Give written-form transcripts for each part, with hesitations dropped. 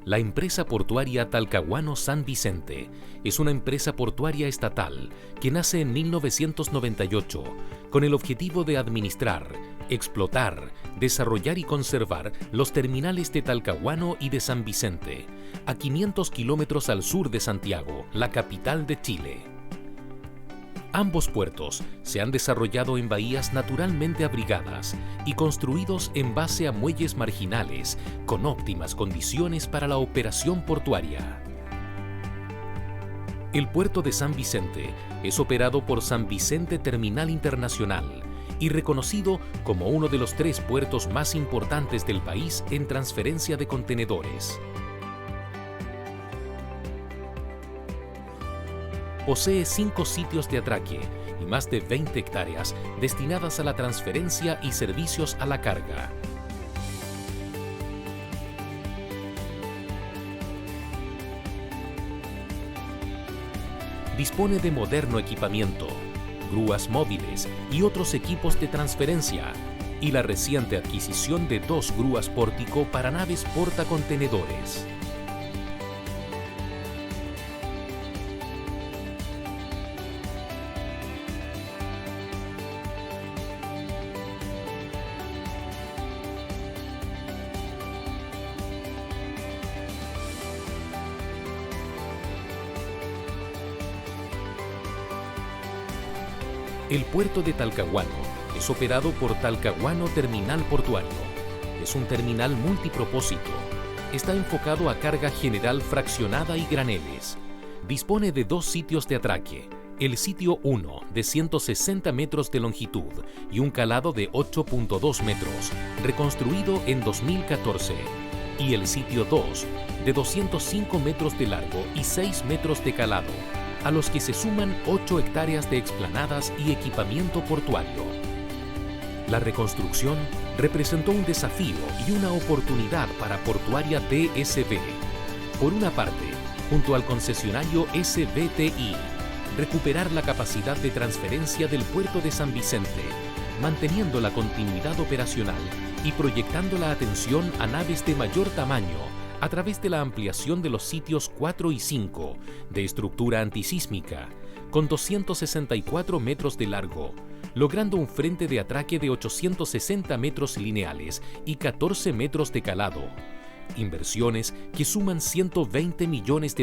La empresa portuaria Talcahuano San Vicente es una empresa portuaria estatal que nace en 1998 con el objetivo de administrar, explotar, desarrollar y conservar los terminales de Talcahuano y de San Vicente, a 500 kilómetros al sur de Santiago, la capital de Chile. Ambos puertos se han desarrollado en bahías naturalmente abrigadas y construidos en base a muelles marginales con óptimas condiciones para la operación portuaria. El puerto de San Vicente es operado por San Vicente Terminal Internacional y reconocido como uno de los 3 puertos más importantes del país en transferencia de contenedores. Posee 5 sitios de atraque y más de 20 hectáreas destinadas a la transferencia y servicios a la carga. Dispone de moderno equipamiento, grúas móviles y otros equipos de transferencia, y la reciente adquisición de 2 grúas pórtico para naves portacontenedores. El puerto de Talcahuano es operado por Talcahuano Terminal Portuario. Es un terminal multipropósito. Está enfocado a carga general fraccionada y graneles. Dispone de 2 sitios de atraque. El sitio 1, de 160 metros de longitud y un calado de 8.2 metros, reconstruido en 2014. Y el sitio 2, de 205 metros de largo y 6 metros de calado, a los que se suman 8 hectáreas de explanadas y equipamiento portuario. La reconstrucción representó un desafío y una oportunidad para Portuaria TSB. Por una parte, junto al concesionario SBTI, recuperar la capacidad de transferencia del puerto de San Vicente, manteniendo la continuidad operacional y proyectando la atención a naves de mayor tamaño a través de la ampliación de los sitios 4 y 5 de estructura antisísmica, con 264 metros de largo, logrando un frente de atraque de 860 metros lineales y 14 metros de calado. Inversiones que suman $120 millones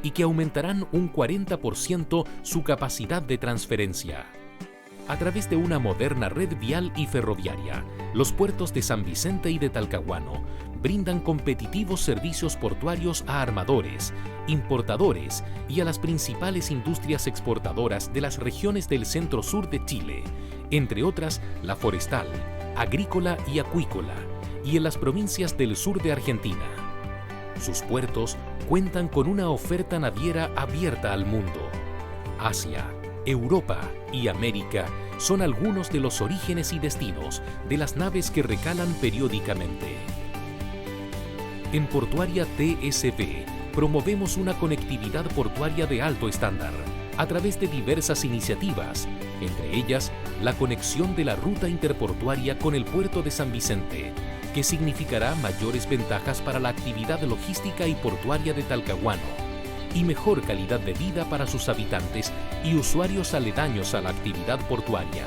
y que aumentarán un 40% su capacidad de transferencia. A través de una moderna red vial y ferroviaria, los puertos de San Vicente y de Talcahuano brindan competitivos servicios portuarios a armadores, importadores y a las principales industrias exportadoras de las regiones del centro-sur de Chile, entre otras la forestal, agrícola y acuícola, y en las provincias del sur de Argentina. Sus puertos cuentan con una oferta naviera abierta al mundo. Asia, Europa y América son algunos de los orígenes y destinos de las naves que recalan periódicamente. En Portuaria TSB promovemos una conectividad portuaria de alto estándar a través de diversas iniciativas, entre ellas la conexión de la ruta interportuaria con el puerto de San Vicente, que significará mayores ventajas para la actividad logística y portuaria de Talcahuano y mejor calidad de vida para sus habitantes y usuarios aledaños a la actividad portuaria.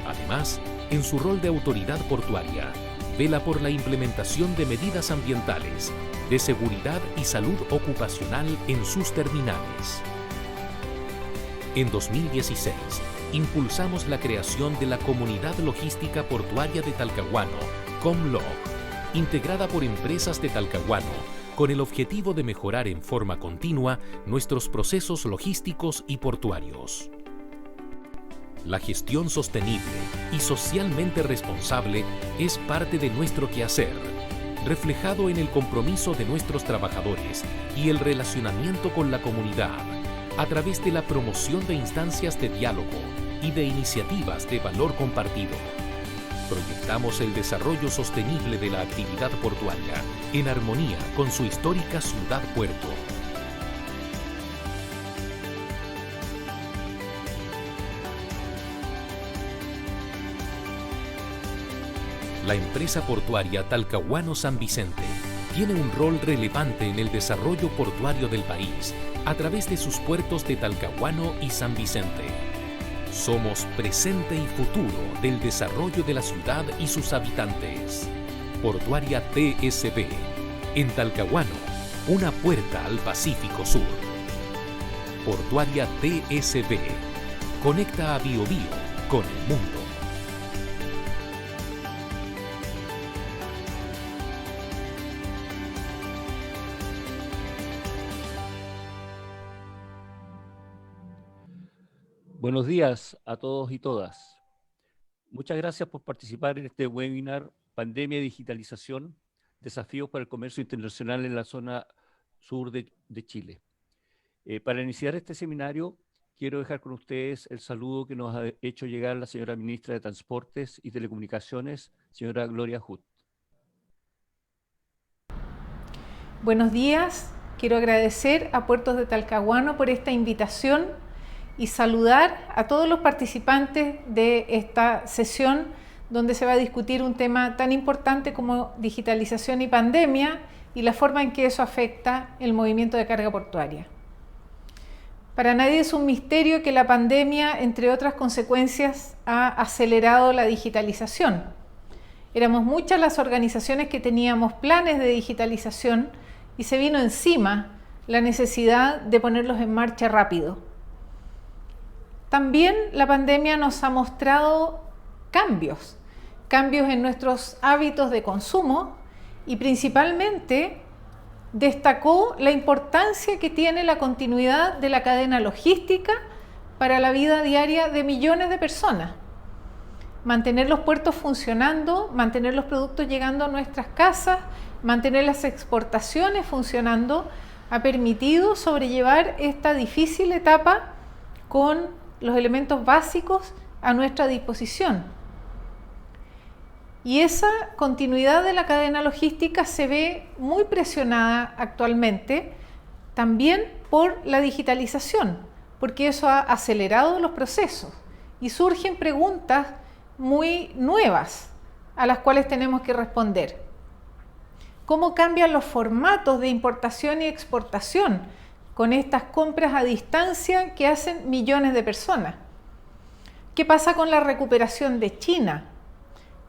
Además, en su rol de autoridad portuaria, vela por la implementación de medidas ambientales, de seguridad y salud ocupacional en sus terminales. En 2016, impulsamos la creación de la Comunidad Logística Portuaria de Talcahuano, COMLOG, integrada por empresas de Talcahuano, con el objetivo de mejorar en forma continua nuestros procesos logísticos y portuarios. La gestión sostenible y socialmente responsable es parte de nuestro quehacer, reflejado en el compromiso de nuestros trabajadores y el relacionamiento con la comunidad, a través de la promoción de instancias de diálogo y de iniciativas de valor compartido. Proyectamos el desarrollo sostenible de la actividad portuaria en armonía con su histórica ciudad-puerto. La empresa portuaria Talcahuano San Vicente tiene un rol relevante en el desarrollo portuario del país a través de sus puertos de Talcahuano y San Vicente. Somos presente y futuro del desarrollo de la ciudad y sus habitantes. Portuaria TSB. En Talcahuano, una puerta al Pacífico Sur. Portuaria TSB. Conecta a Biobío con el mundo. Buenos días a todos y todas. Muchas gracias por participar en este webinar Pandemia y Digitalización, Desafíos para el Comercio Internacional en la zona sur de Chile. Para iniciar este seminario, quiero dejar con ustedes el saludo que nos ha hecho llegar la señora Ministra de Transportes y Telecomunicaciones, señora Gloria Huth. Buenos días, quiero agradecer a Puertos de Talcahuano por esta invitación y saludar a todos los participantes de esta sesión donde se va a discutir un tema tan importante como digitalización y pandemia y la forma en que eso afecta el movimiento de carga portuaria. Para nadie es un misterio que la pandemia, entre otras consecuencias, ha acelerado la digitalización. Éramos muchas las organizaciones que teníamos planes de digitalización y se vino encima la necesidad de ponerlos en marcha rápido. También la pandemia nos ha mostrado cambios en nuestros hábitos de consumo y principalmente destacó la importancia que tiene la continuidad de la cadena logística para la vida diaria de millones de personas. Mantener los puertos funcionando, mantener los productos llegando a nuestras casas, mantener las exportaciones funcionando, ha permitido sobrellevar esta difícil etapa con los elementos básicos a nuestra disposición. Y esa continuidad de la cadena logística se ve muy presionada actualmente también por la digitalización, porque eso ha acelerado los procesos y surgen preguntas muy nuevas a las cuales tenemos que responder. ¿Cómo cambian los formatos de importación y exportación con estas compras a distancia que hacen millones de personas? ¿Qué pasa con la recuperación de China?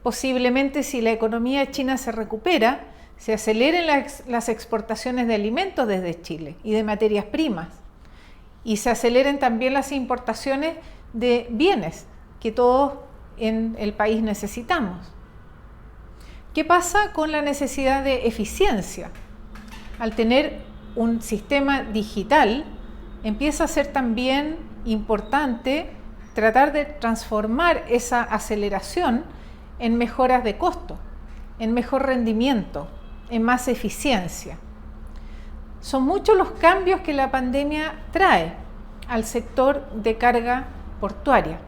Posiblemente si la economía de China se recupera, se aceleren las exportaciones de alimentos desde Chile y de materias primas. Y se aceleren también las importaciones de bienes que todos en el país necesitamos. ¿Qué pasa con la necesidad de eficiencia? Al tener un sistema digital, empieza a ser también importante tratar de transformar esa aceleración en mejoras de costo, en mejor rendimiento, en más eficiencia. Son muchos los cambios que la pandemia trae al sector de carga portuaria.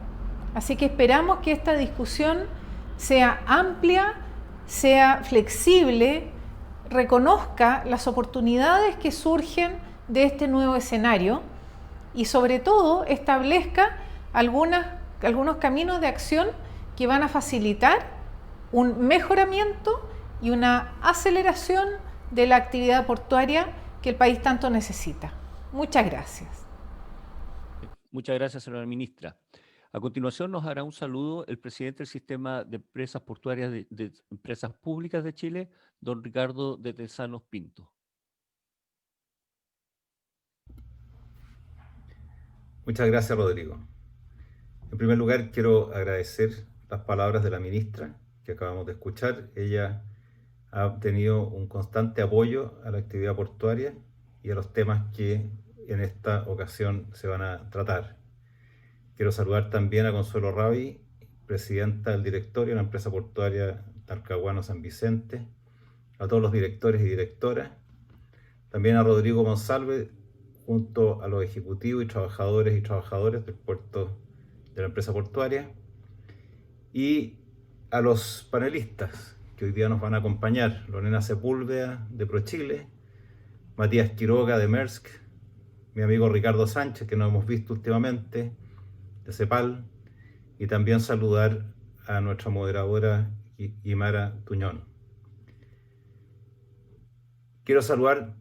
Así que esperamos que esta discusión sea amplia, sea flexible, reconozca las oportunidades que surgen de este nuevo escenario y sobre todo establezca algunos caminos de acción que van a facilitar un mejoramiento y una aceleración de la actividad portuaria que el país tanto necesita. Muchas gracias. Muchas gracias, señora ministra. A continuación nos hará un saludo el presidente del Sistema de Empresas Portuarias de Empresas Públicas de Chile, don Ricardo de Tezanos Pinto. Muchas gracias, Rodrigo. En primer lugar, quiero agradecer las palabras de la ministra que acabamos de escuchar. Ella ha tenido un constante apoyo a la actividad portuaria y a los temas que en esta ocasión se van a tratar. Quiero saludar también a Consuelo Ravi, presidenta del directorio de la empresa portuaria Talcahuano San Vicente, a todos los directores y directoras, también a Rodrigo Monsalve, junto a los ejecutivos y trabajadores del puerto de la empresa portuaria, y a los panelistas que hoy día nos van a acompañar: Lorena Sepúlveda de ProChile, Matías Quiroga de Maersk, mi amigo Ricardo Sánchez, que nos hemos visto últimamente, de CEPAL, y también saludar a nuestra moderadora Guimara Tuñón. Quiero saludar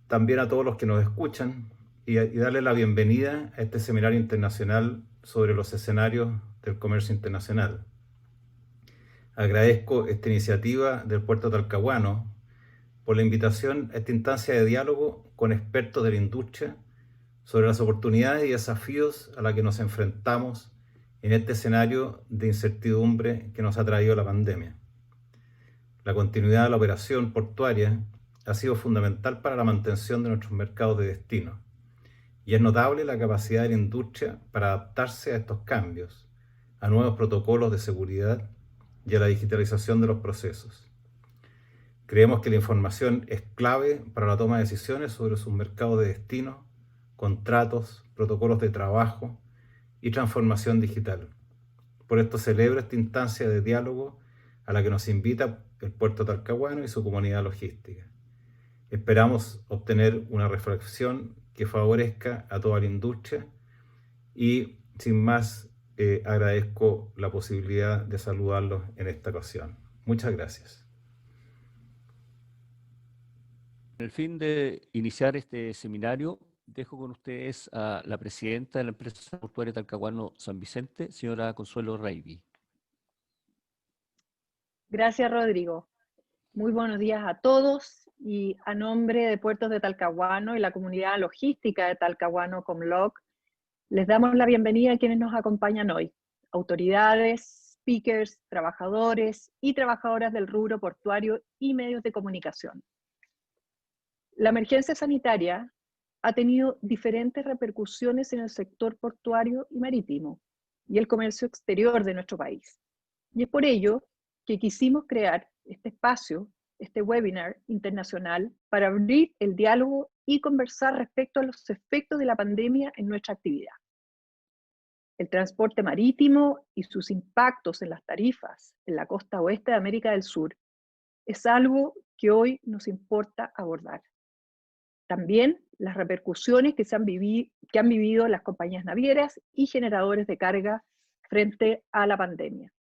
también a todos los que nos escuchan y darle la bienvenida a este seminario internacional sobre los escenarios del comercio internacional. Agradezco esta iniciativa del Puerto Talcahuano por la invitación a esta instancia de diálogo con expertos de la industria sobre las oportunidades y desafíos a los que nos enfrentamos en este escenario de incertidumbre que nos ha traído la pandemia. La continuidad de la operación portuaria ha sido fundamental para la mantención de nuestros mercados de destino, y es notable la capacidad de la industria para adaptarse a estos cambios, a nuevos protocolos de seguridad y a la digitalización de los procesos. Creemos que la información es clave para la toma de decisiones sobre sus mercados de destino, contratos, protocolos de trabajo y transformación digital. Por esto celebro esta instancia de diálogo a la que nos invita el Puerto Talcahuano y su comunidad logística. Esperamos obtener una reflexión que favorezca a toda la industria y, sin más, agradezco la posibilidad de saludarlos en esta ocasión. Muchas gracias. Con el fin de iniciar este seminario, dejo con ustedes a la presidenta de la empresa portuaria Talcahuano San Vicente, señora Consuelo Reiby. Gracias, Rodrigo. Muy buenos días a todos y a nombre de Puertos de Talcahuano y la comunidad logística de Talcahuano Comloc, les damos la bienvenida a quienes nos acompañan hoy, autoridades, speakers, trabajadores y trabajadoras del rubro portuario y medios de comunicación. La emergencia sanitaria ha tenido diferentes repercusiones en el sector portuario y marítimo y el comercio exterior de nuestro país. Y es por ello que quisimos crear este espacio, este webinar internacional, para abrir el diálogo y conversar respecto a los efectos de la pandemia en nuestra actividad. El transporte marítimo y sus impactos en las tarifas en la costa oeste de América del Sur es algo que hoy nos importa abordar. También las repercusiones que han vivido las compañías navieras y generadores de carga frente a la pandemia.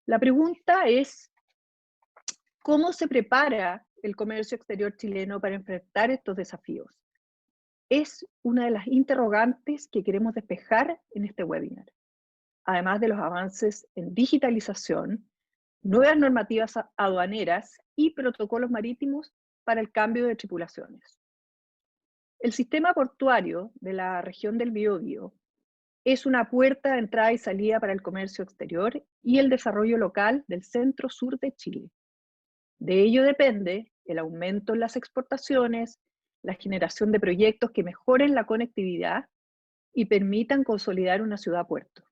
La pregunta es, ¿cómo se prepara el comercio exterior chileno para enfrentar estos desafíos? Es una de las interrogantes que queremos despejar en este webinar. Además de los avances en digitalización, nuevas normativas aduaneras y protocolos marítimos para el cambio de tripulaciones. El sistema portuario de la región del Biobío es una puerta de entrada y salida para el comercio exterior y el desarrollo local del centro-sur de Chile. De ello depende el aumento en las exportaciones, la generación de proyectos que mejoren la conectividad y permitan consolidar una ciudad-puerto.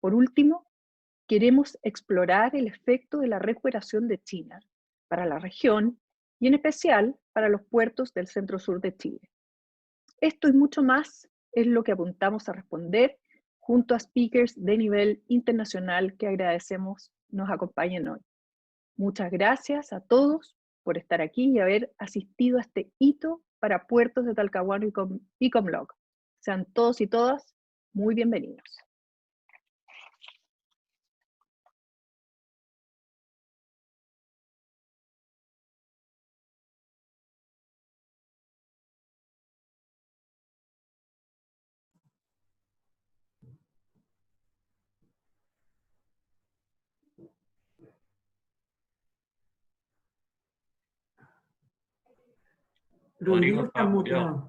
Por último, queremos explorar el efecto de la recuperación de China para la región y en especial para los puertos del centro-sur de Chile. Esto y mucho más es lo que apuntamos a responder junto a speakers de nivel internacional que agradecemos nos acompañen hoy. Muchas gracias a todos por estar aquí y haber asistido a este hito para Puertos de Talcahuano y Comloc. Sean todos y todas muy bienvenidos. Rodrigo está muteado.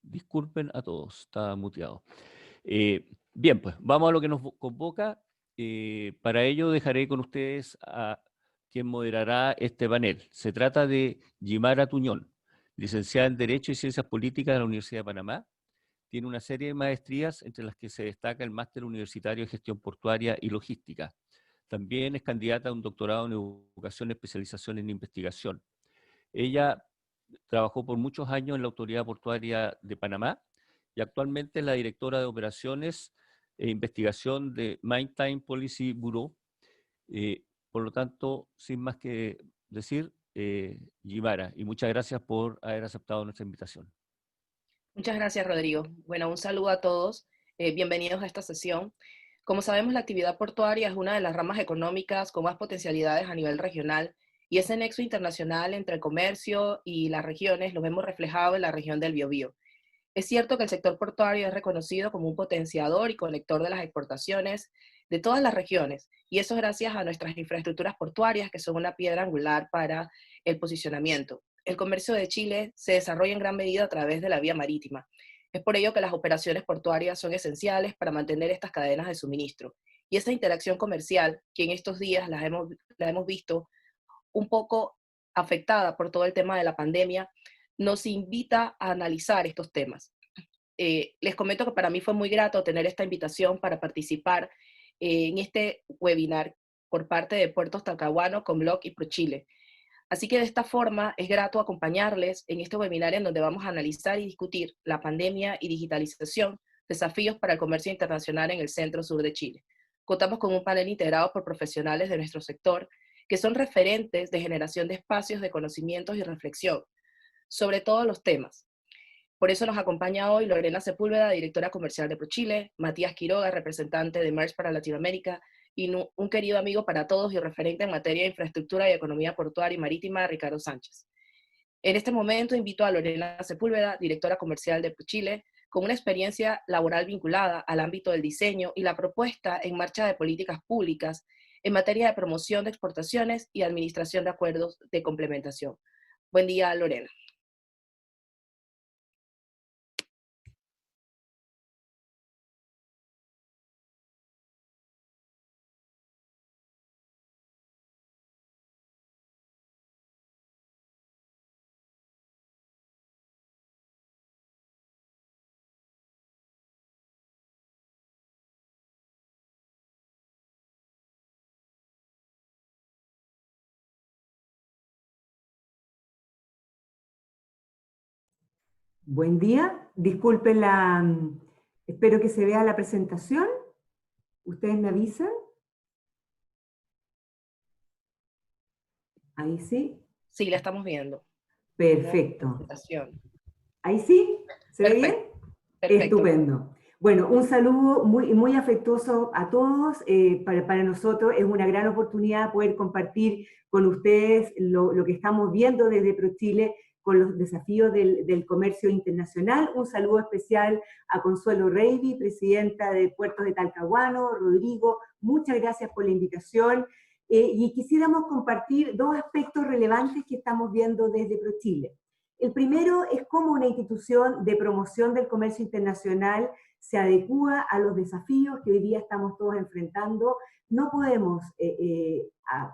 Disculpen a todos, está muteado. Bien, pues vamos a lo que nos convoca. Para ello dejaré con ustedes a quien moderará este panel. Se trata de Guimara Tuñón, licenciada en Derecho y Ciencias Políticas de la Universidad de Panamá. Tiene una serie de maestrías, entre las que se destaca el Máster Universitario de Gestión Portuaria y Logística. También es candidata a un doctorado en Educación y Especialización en Investigación. Ella trabajó por muchos años en la Autoridad Portuaria de Panamá y actualmente es la directora de Operaciones e Investigación de Maritime Policy Bureau. Por lo tanto, sin más que decir, Guimara, y muchas gracias por haber aceptado nuestra invitación. Muchas gracias, Rodrigo. Bueno, un saludo a todos. Bienvenidos a esta sesión. Como sabemos, la actividad portuaria es una de las ramas económicas con más potencialidades a nivel regional, y ese nexo internacional entre el comercio y las regiones lo vemos reflejado en la región del Biobío. Es cierto que el sector portuario es reconocido como un potenciador y conector de las exportaciones de todas las regiones, y eso gracias a nuestras infraestructuras portuarias, que son una piedra angular para el posicionamiento. El comercio de Chile se desarrolla en gran medida a través de la vía marítima. Es por ello que las operaciones portuarias son esenciales para mantener estas cadenas de suministro. Y esa interacción comercial, que en estos días la hemos visto un poco afectada por todo el tema de la pandemia, nos invita a analizar estos temas. Les comento que para mí fue muy grato tener esta invitación para participar en este webinar por parte de Puertos Talcahuano, Comlock y ProChile. Así que de esta forma es grato acompañarles en este webinar en donde vamos a analizar y discutir la pandemia y digitalización, desafíos para el comercio internacional en el centro-sur de Chile. Contamos con un panel integrado por profesionales de nuestro sector que son referentes de generación de espacios de conocimientos y reflexión sobre todos los temas. Por eso nos acompaña hoy Lorena Sepúlveda, directora comercial de ProChile, Matías Quiroga, representante de Merck para Latinoamérica, y un querido amigo para todos y referente en materia de infraestructura y economía portuaria y marítima, Ricardo Sánchez. En este momento invito a Lorena Sepúlveda, directora comercial de ProChile, con una experiencia laboral vinculada al ámbito del diseño y la propuesta en marcha de políticas públicas en materia de promoción de exportaciones y administración de acuerdos de complementación. Buen día, Lorena. Buen día, disculpen espero que se vea la presentación. ¿Ustedes me avisan? Ahí sí. Sí, la estamos viendo. Perfecto. ¿Ahí sí? ¿Se ve bien? Perfecto. Estupendo. Bueno, un saludo muy afectuoso a todos. Para nosotros es una gran oportunidad poder compartir con ustedes lo que estamos viendo desde ProChile con los desafíos del comercio internacional. Un saludo especial a Consuelo Reiby, presidenta de Puertos de Talcahuano. Rodrigo, muchas gracias por la invitación. Y quisiéramos compartir dos aspectos relevantes que estamos viendo desde ProChile. El primero es cómo una institución de promoción del comercio internacional se adecúa a los desafíos que hoy día estamos todos enfrentando. No podemos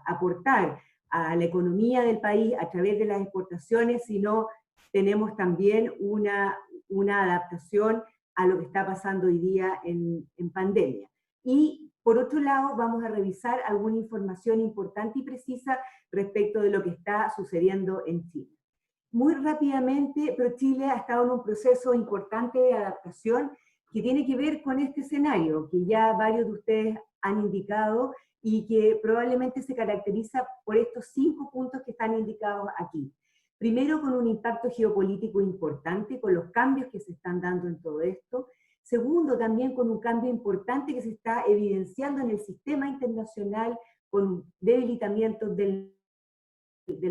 aportar a la economía del país a través de las exportaciones, sino tenemos también una adaptación a lo que está pasando hoy día en pandemia. Y por otro lado, vamos a revisar alguna información importante y precisa respecto de lo que está sucediendo en Chile. Muy rápidamente, ProChile ha estado en un proceso importante de adaptación que tiene que ver con este escenario, que ya varios de ustedes han indicado y que probablemente se caracteriza por estos 5 puntos que están indicados aquí. Primero, con un impacto geopolítico importante, con los cambios que se están dando en todo esto. Segundo, también con un cambio importante que se está evidenciando en el sistema internacional, con debilitamientos del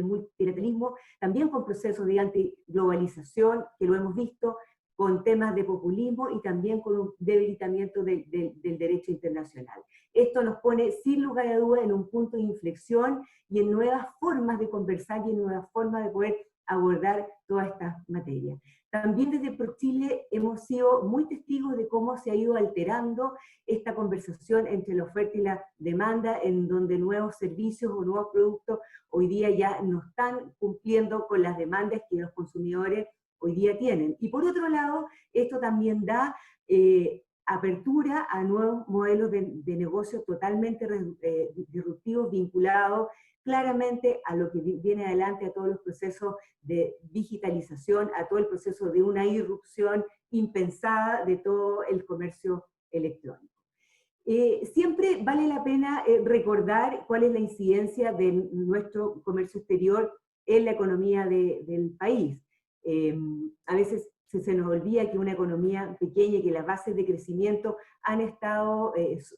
multilateralismo, también con procesos de antiglobalización, que lo hemos visto, con temas de populismo y también con un debilitamiento del derecho internacional. Esto nos pone sin lugar a dudas en un punto de inflexión y en nuevas formas de conversar y en nuevas formas de poder abordar todas estas materias. También desde ProChile hemos sido muy testigos de cómo se ha ido alterando esta conversación entre la oferta y la demanda, en donde nuevos servicios o nuevos productos hoy día ya no están cumpliendo con las demandas que los consumidores hoy día tienen. Y por otro lado, esto también da apertura a nuevos modelos de negocio totalmente disruptivos, vinculados claramente a lo que viene adelante, a todos los procesos de digitalización, a todo el proceso de una irrupción impensada de todo el comercio electrónico. Siempre vale la pena recordar cuál es la incidencia de nuestro comercio exterior en la economía del país. A veces se nos olvida que una economía pequeña y que las bases de crecimiento han estado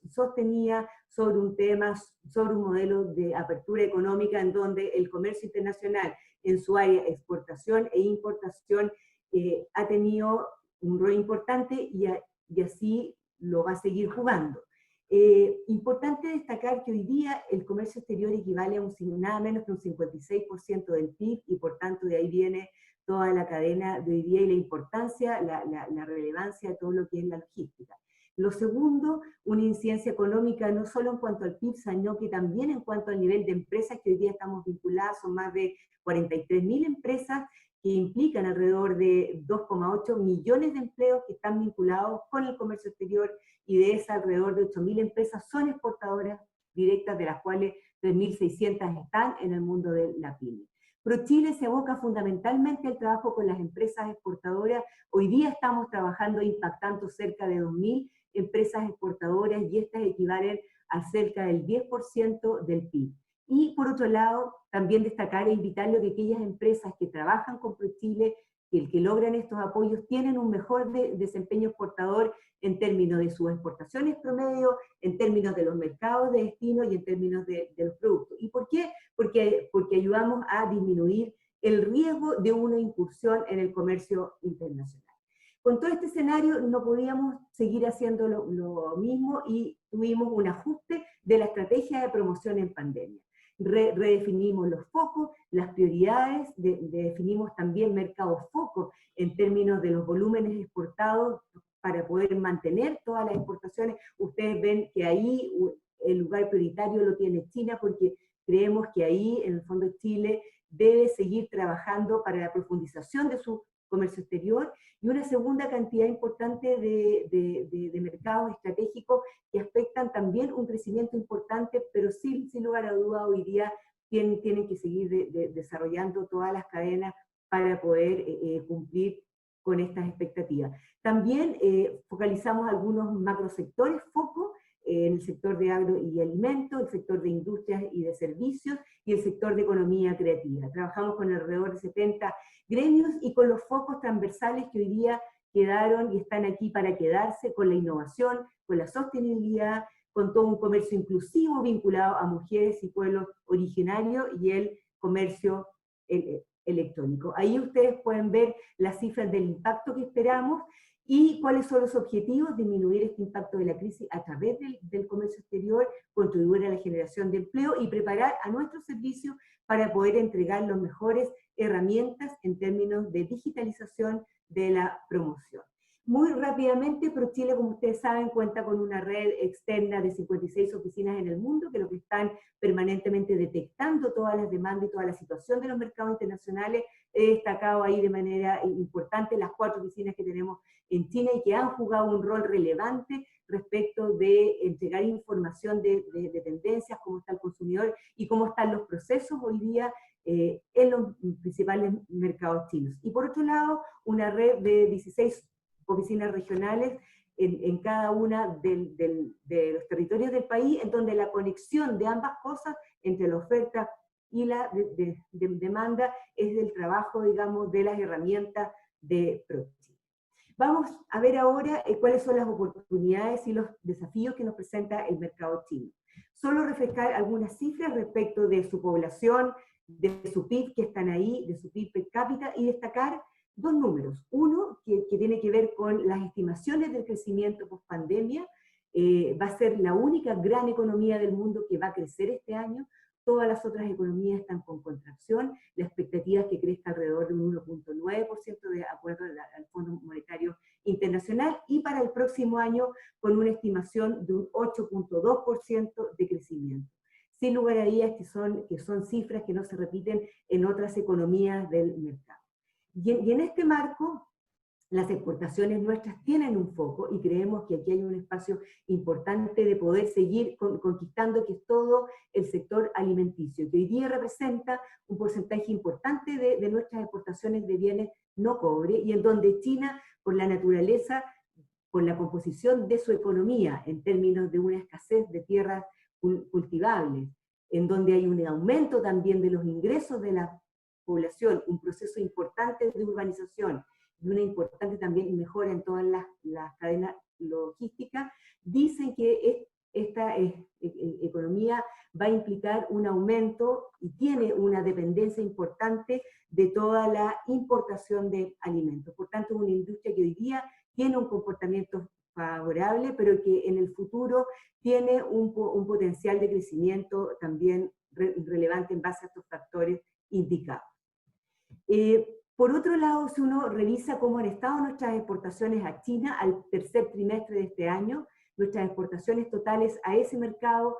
sostenidas sobre un tema, sobre un modelo de apertura económica en donde el comercio internacional en su área exportación e importación ha tenido un rol importante y así lo va a seguir jugando. Importante destacar que hoy día el comercio exterior equivale a nada menos que un 56% del PIB y por tanto de ahí viene toda la cadena de hoy día y la importancia, la relevancia de todo lo que es la logística. Lo segundo, una incidencia económica no solo en cuanto al PIB, sino que también en cuanto al nivel de empresas que hoy día estamos vinculadas, son más de 43.000 empresas que implican alrededor de 2,8 millones de empleos que están vinculados con el comercio exterior y de esas alrededor de 8.000 empresas son exportadoras directas, de las cuales 3.600 están en el mundo de la pyme. ProChile se aboca fundamentalmente al trabajo con las empresas exportadoras. Hoy día estamos trabajando impactando cerca de 2.000 empresas exportadoras y estas equivalen a cerca del 10% del PIB. Y por otro lado, también destacar e invitarle a que aquellas empresas que trabajan con ProChile, que logran estos apoyos, tienen un mejor desempeño exportador en términos de sus exportaciones promedio, en términos de los mercados de destino y en términos de los productos. ¿Y por qué? Porque ayudamos a disminuir el riesgo de una incursión en el comercio internacional. Con todo este escenario no podíamos seguir haciendo lo mismo y tuvimos un ajuste de la estrategia de promoción en pandemia. Redefinimos los focos, las prioridades, definimos también mercados focos en términos de los volúmenes exportados para poder mantener todas las exportaciones. Ustedes ven que ahí el lugar prioritario lo tiene China porque creemos que ahí en el fondo Chile debe seguir trabajando para la profundización de su comercio exterior, y una segunda cantidad importante de mercados estratégicos que afectan también un crecimiento importante, pero sin lugar a duda hoy día tienen que seguir desarrollando todas las cadenas para poder cumplir con estas expectativas. También focalizamos algunos macrosectores foco, en el sector de agro y alimentos, el sector de industrias y de servicios, y el sector de economía creativa. Trabajamos con alrededor de 70 gremios y con los focos transversales que hoy día quedaron y están aquí para quedarse, con la innovación, con la sostenibilidad, con todo un comercio inclusivo vinculado a mujeres y pueblos originarios y el comercio electrónico. Ahí ustedes pueden ver las cifras del impacto que esperamos y cuáles son los objetivos: disminuir este impacto de la crisis a través del comercio exterior, contribuir a la generación de empleo y preparar a nuestros servicios para poder entregar las mejores herramientas en términos de digitalización de la promoción. Muy rápidamente, ProChile, como ustedes saben, cuenta con una red externa de 56 oficinas en el mundo que lo que están permanentemente detectando todas las demandas y toda la situación de los mercados internacionales. He destacado ahí de manera importante las 4 oficinas que tenemos en China y que han jugado un rol relevante respecto de entregar información de tendencias, cómo está el consumidor y cómo están los procesos hoy día en los principales mercados chinos. Y por otro lado, una red de 16 oficinas regionales en cada una de los territorios del país, en donde la conexión de ambas cosas, entre la oferta y la demanda, es del trabajo, digamos, de las herramientas de ProChile. Vamos a ver ahora cuáles son las oportunidades y los desafíos que nos presenta el mercado chino. Solo refrescar algunas cifras respecto de su población, de su PIB que están ahí, de su PIB per cápita, y destacar 2 números. Uno, que tiene que ver con las estimaciones del crecimiento post-pandemia. Va a ser la única gran economía del mundo que va a crecer este año. Todas las otras economías están con contracción. La expectativa es que crezca alrededor de un 1,9% de acuerdo al Fondo Monetario Internacional, y para el próximo año con una estimación de un 8,2% de crecimiento. Sin lugar a dudas que son cifras que no se repiten en otras economías del mercado. Y en este marco, las exportaciones nuestras tienen un foco y creemos que aquí hay un espacio importante de poder seguir conquistando, que es todo el sector alimenticio, que hoy día representa un porcentaje importante de nuestras exportaciones de bienes no cobre, y en donde China, por la naturaleza, por la composición de su economía, en términos de una escasez de tierras cultivables, en donde hay un aumento también de los ingresos de la población, un proceso importante de urbanización de una importante también mejora en todas las cadenas logísticas, dicen que esta economía va a implicar un aumento y tiene una dependencia importante de toda la importación de alimentos. Por tanto, es una industria que hoy día tiene un comportamiento favorable, pero que en el futuro tiene un potencial de crecimiento también relevante en base a estos factores indicados. Por otro lado, si uno revisa cómo han estado nuestras exportaciones a China al tercer trimestre de este año, nuestras exportaciones totales a ese mercado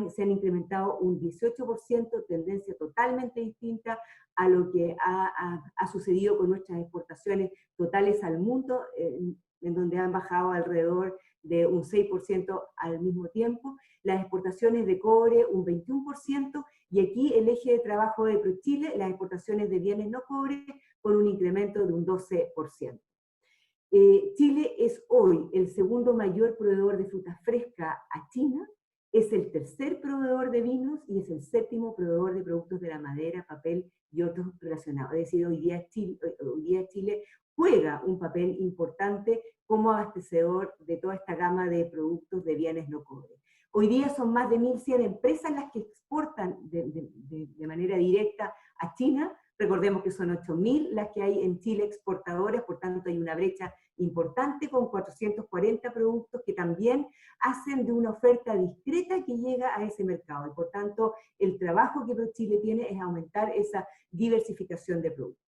se han incrementado un 18%, tendencia totalmente distinta a lo que ha sucedido con nuestras exportaciones totales al mundo, en donde han bajado alrededor de un 6% al mismo tiempo, las exportaciones de cobre un 21%, y aquí el eje de trabajo de ProChile, las exportaciones de bienes no cobre, con un incremento de un 12%. Chile es hoy el segundo mayor proveedor de fruta fresca a China, es el tercer proveedor de vinos y es el séptimo proveedor de productos de la madera, papel y otros relacionados. Es decir, hoy día Chile juega un papel importante como abastecedor de toda esta gama de productos de bienes no cobre. Hoy día son más de 1.100 empresas las que exportan de manera directa a China. Recordemos que son 8.000 las que hay en Chile exportadoras, por tanto hay una brecha importante con 440 productos que también hacen de una oferta discreta que llega a ese mercado. Y por tanto, el trabajo que ProChile tiene es aumentar esa diversificación de productos.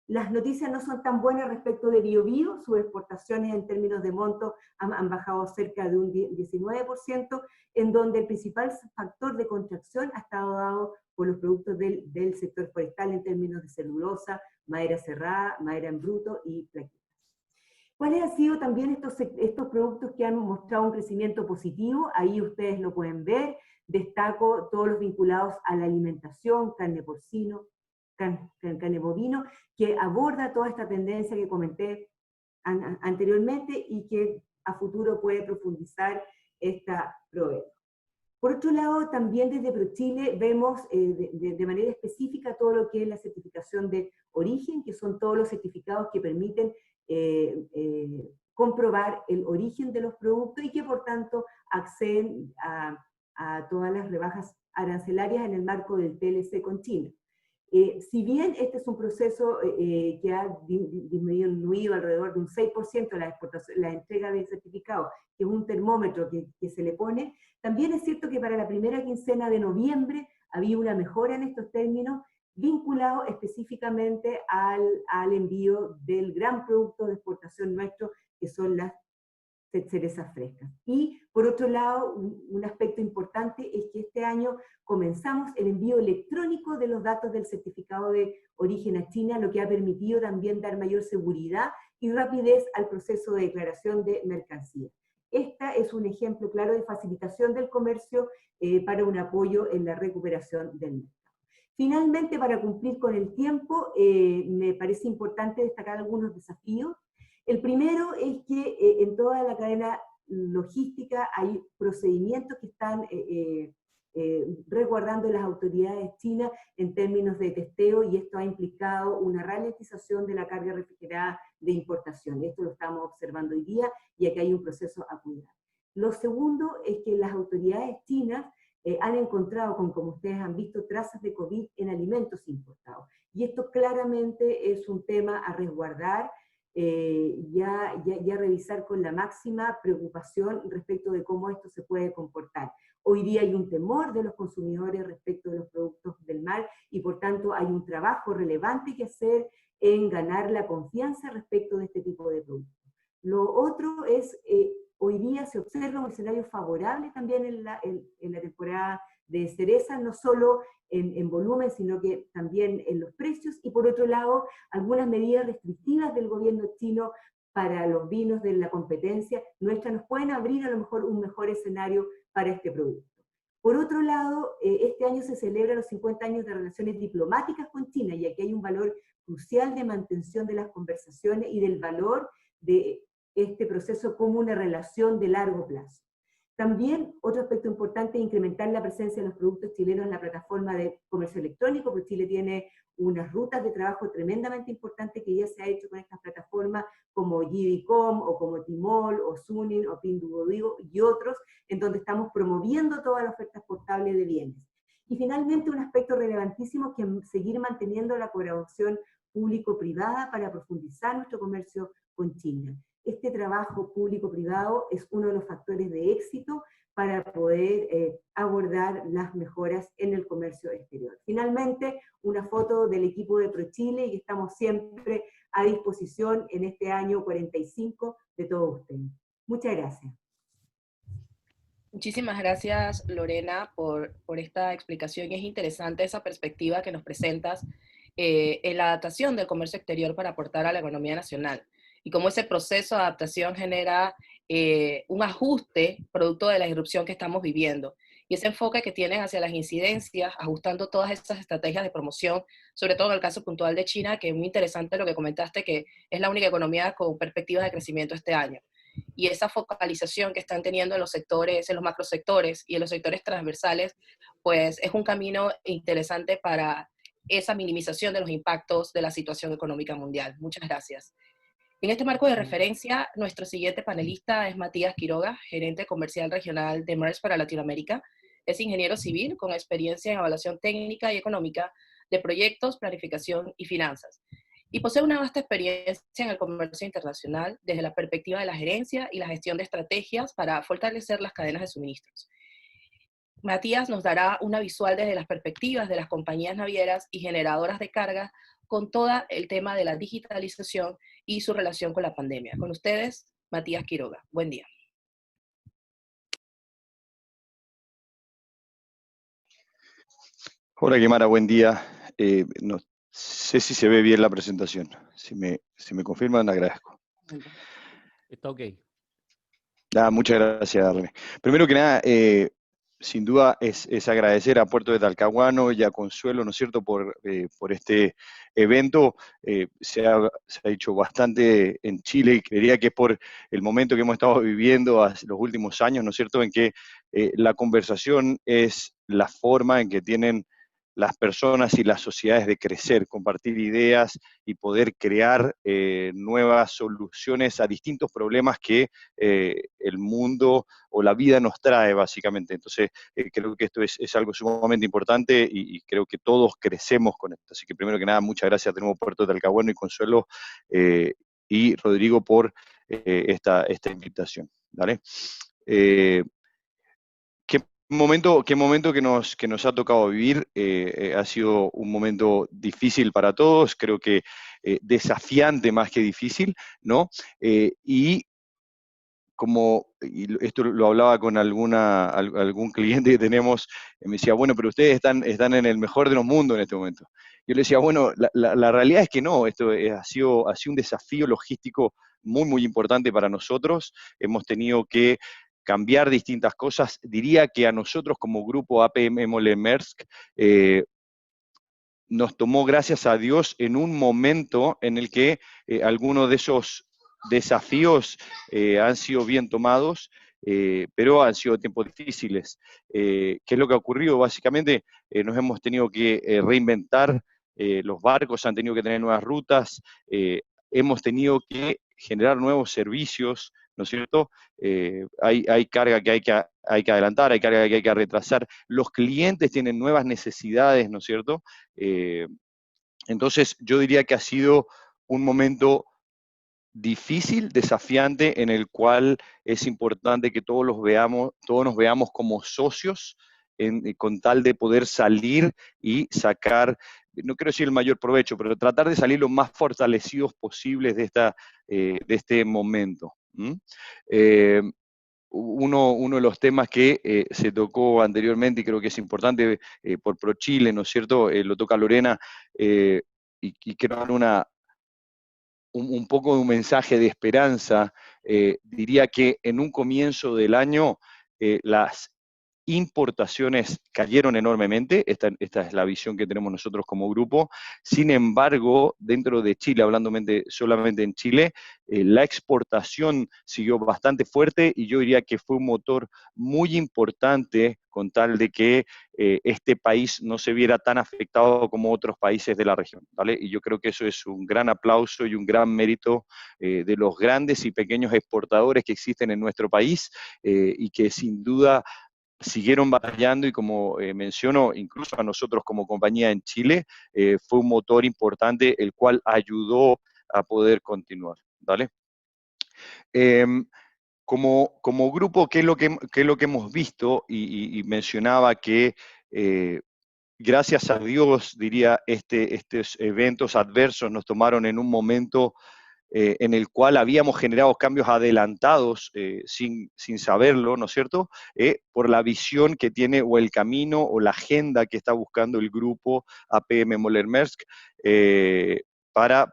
Las noticias no son tan buenas respecto de BioBio, sus exportaciones en términos de monto han bajado cerca de un 19%, en donde el principal factor de contracción ha estado dado por los productos del sector forestal en términos de celulosa, madera cerrada, madera en bruto y plaquitas. ¿Cuáles han sido también estos productos que han mostrado un crecimiento positivo? Ahí ustedes lo pueden ver. Destaco todos los vinculados a la alimentación, carne porcino, carne bovino, que aborda toda esta tendencia que comenté anteriormente y que a futuro puede profundizar esta provea. Por otro lado, también desde ProChile vemos de manera específica todo lo que es la certificación de origen, que son todos los certificados que permiten comprobar el origen de los productos y que por tanto acceden a todas las rebajas arancelarias en el marco del TLC con China. Si bien este es un proceso que ha disminuido alrededor de un 6% la entrega de certificados, que es un termómetro que se le pone, también es cierto que para la primera quincena de noviembre había una mejora en estos términos, vinculado específicamente al envío del gran producto de exportación nuestro, que son las cerezas frescas. Y por otro lado, un aspecto importante es que este año comenzamos el envío electrónico de los datos del certificado de origen a China, lo que ha permitido también dar mayor seguridad y rapidez al proceso de declaración de mercancía. Esta es un ejemplo claro de facilitación del comercio para un apoyo en la recuperación del mercado. Finalmente, para cumplir con el tiempo, me parece importante destacar algunos desafíos. El primero es que en toda la cadena logística hay procedimientos que están resguardando las autoridades chinas en términos de testeo, y esto ha implicado una ralentización de la carga refrigerada de importación. Esto lo estamos observando hoy día y aquí hay un proceso a cuidar. Lo segundo es que las autoridades chinas han encontrado, como ustedes han visto, trazas de COVID en alimentos importados. Y esto claramente es un tema a resguardar, ya revisar con la máxima preocupación respecto de cómo esto se puede comportar. Hoy día hay un temor de los consumidores respecto de los productos del mar y por tanto hay un trabajo relevante que hacer en ganar la confianza respecto de este tipo de productos. Lo otro es, hoy día se observa un escenario favorable también en la temporada de cereza, no solo en volumen, sino que también en los precios, y por otro lado, algunas medidas restrictivas del gobierno chino para los vinos de la competencia nuestra nos pueden abrir a lo mejor un mejor escenario para este producto. Por otro lado, este año se celebran los 50 años de relaciones diplomáticas con China, y aquí hay un valor crucial de mantención de las conversaciones y del valor de este proceso como una relación de largo plazo. También otro aspecto importante es incrementar la presencia de los productos chilenos en la plataforma de comercio electrónico, porque Chile tiene unas rutas de trabajo tremendamente importantes que ya se ha hecho con estas plataformas como GDCom o como Timol o Sunin o Pinduoduo y otros, en donde estamos promoviendo toda la oferta exportable de bienes. Y finalmente un aspecto relevantísimo que es seguir manteniendo la colaboración público-privada para profundizar nuestro comercio con China. Este trabajo público-privado es uno de los factores de éxito para poder abordar las mejoras en el comercio exterior. Finalmente, una foto del equipo de ProChile y estamos siempre a disposición en este año 45 de todos ustedes. Muchas gracias. Muchísimas gracias, Lorena, por esta explicación. Y es interesante esa perspectiva que nos presentas en la adaptación del comercio exterior para aportar a la economía nacional. Y cómo ese proceso de adaptación genera un ajuste producto de la irrupción que estamos viviendo. Y ese enfoque que tienen hacia las incidencias, ajustando todas esas estrategias de promoción, sobre todo en el caso puntual de China, que es muy interesante lo que comentaste, que es la única economía con perspectivas de crecimiento este año. Y esa focalización que están teniendo en los sectores, en los macrosectores y en los sectores transversales, pues es un camino interesante para esa minimización de los impactos de la situación económica mundial. Muchas gracias. En este marco de referencia, nuestro siguiente panelista es Matías Quiroga, gerente comercial regional de MERS para Latinoamérica. Es ingeniero civil con experiencia en evaluación técnica y económica de proyectos, planificación y finanzas. Y posee una vasta experiencia en el comercio internacional desde la perspectiva de la gerencia y la gestión de estrategias para fortalecer las cadenas de suministros. Matías nos dará una visual desde las perspectivas de las compañías navieras y generadoras de carga con todo el tema de la digitalización y su relación con la pandemia. Con ustedes, Matías Quiroga. Buen día. Hola, Guimara, buen día. No sé si se ve bien la presentación. Si me confirman, agradezco. Está ok. Muchas gracias, René. Primero que nada, sin duda es agradecer a Puerto de Talcahuano y a Consuelo, ¿no es cierto?, por este evento. Se ha hecho bastante en Chile y creería que es por el momento que hemos estado viviendo los últimos años, ¿no es cierto?, en que la conversación es la forma en que tienen las personas y las sociedades de crecer, compartir ideas y poder crear nuevas soluciones a distintos problemas que el mundo o la vida nos trae, básicamente. Entonces, creo que esto es algo sumamente importante y creo que todos crecemos con esto. Así que, primero que nada, muchas gracias. Tenemos Puerto de Talcahuano y Consuelo y Rodrigo por esta invitación. ¿Vale? Qué momento que nos ha tocado vivir. Ha sido un momento difícil para todos, creo que desafiante más que difícil, ¿no? Y esto lo hablaba con algún cliente que tenemos, me decía, bueno, pero ustedes están en el mejor de los mundos en este momento. Yo le decía, bueno, la realidad es que no, esto ha sido un desafío logístico muy, muy importante para nosotros. Hemos tenido que cambiar distintas cosas. Diría que a nosotros como grupo APM Moller-Maersk nos tomó, gracias a Dios, en un momento en el que algunos de esos desafíos han sido bien tomados, pero han sido tiempos difíciles. ¿Qué es lo que ha ocurrido? Básicamente nos hemos tenido que reinventar, los barcos han tenido que tener nuevas rutas, hemos tenido que generar nuevos servicios, ¿no es cierto? Hay carga que hay que adelantar, hay carga que hay que retrasar, los clientes tienen nuevas necesidades, ¿no es cierto? Entonces yo diría que ha sido un momento difícil, desafiante, en el cual es importante que todos nos veamos como socios con tal de poder salir y sacar, no quiero decir el mayor provecho, pero tratar de salir lo más fortalecidos posibles de este momento. Uno de los temas que se tocó anteriormente y creo que es importante por ProChile, ¿no es cierto? Lo toca Lorena, y quiero dar un poco de un mensaje de esperanza. Diría que en un comienzo del año las importaciones cayeron enormemente, esta es la visión que tenemos nosotros como grupo. Sin embargo, dentro de Chile, hablando solamente en Chile, la exportación siguió bastante fuerte y yo diría que fue un motor muy importante con tal de que este país no se viera tan afectado como otros países de la región, ¿vale? Y yo creo que eso es un gran aplauso y un gran mérito de los grandes y pequeños exportadores que existen en nuestro país y que sin duda siguieron batallando y como menciono, incluso a nosotros como compañía en Chile, fue un motor importante el cual ayudó a poder continuar, ¿vale? Como grupo, ¿qué es lo que hemos visto? Y mencionaba que gracias a Dios, diría, estos eventos adversos nos tomaron en un momento en el cual habíamos generado cambios adelantados sin saberlo, ¿no es cierto? Por la visión que tiene o el camino o la agenda que está buscando el grupo APM Moller-Maersk para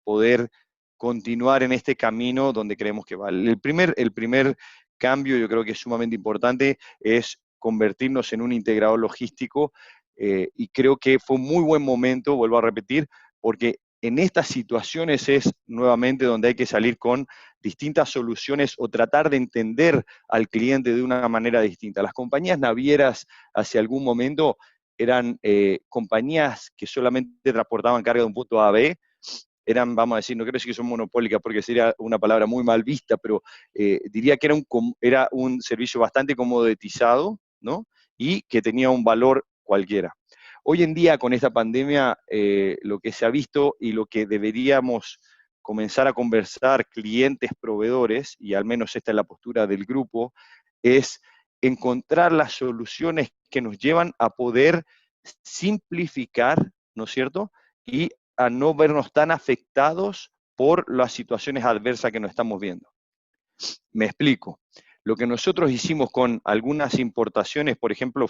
poder continuar en este camino donde creemos que va. El primer cambio, yo creo que es sumamente importante, es convertirnos en un integrador logístico y creo que fue un muy buen momento, vuelvo a repetir, porque en estas situaciones es nuevamente donde hay que salir con distintas soluciones o tratar de entender al cliente de una manera distinta. Las compañías navieras hace algún momento eran compañías que solamente transportaban carga de un punto A a B, eran, vamos a decir, no quiero decir que son monopólicas porque sería una palabra muy mal vista, pero diría que era un servicio bastante comoditizado, ¿no? Y que tenía un valor cualquiera. Hoy en día, con esta pandemia, lo que se ha visto y lo que deberíamos comenzar a conversar clientes, proveedores, y al menos esta es la postura del grupo, es encontrar las soluciones que nos llevan a poder simplificar, ¿no es cierto? Y a no vernos tan afectados por las situaciones adversas que nos estamos viendo. Me explico. Lo que nosotros hicimos con algunas importaciones, por ejemplo,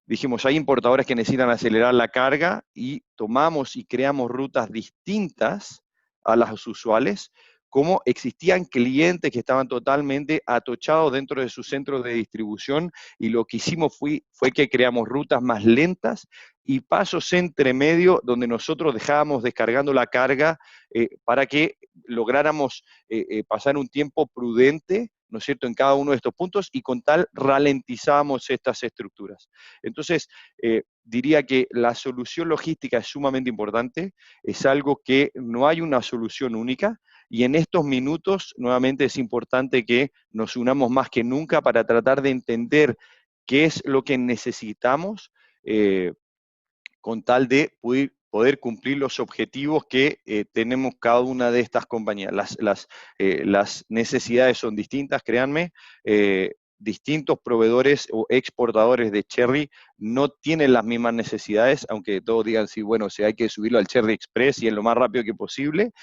dijimos, hay importadores que necesitan acelerar la carga y tomamos y creamos rutas distintas a las usuales, como existían clientes que estaban totalmente atochados dentro de sus centros de distribución y lo que hicimos fue que creamos rutas más lentas y pasos entre medio donde nosotros dejábamos descargando la carga para que lográramos pasar un tiempo prudente, ¿no es cierto?, en cada uno de estos puntos y con tal ralentizamos estas estructuras. Entonces, diría que la solución logística es sumamente importante, es algo que no hay una solución única y en estos minutos, nuevamente, es importante que nos unamos más que nunca para tratar de entender qué es lo que necesitamos con tal de poder cumplir los objetivos que tenemos cada una de estas compañías. Las necesidades son distintas, créanme. Distintos proveedores o exportadores de Cherry no tienen las mismas necesidades, aunque todos digan, sí, bueno, si hay que subirlo al Cherry Express y en lo más rápido que posible.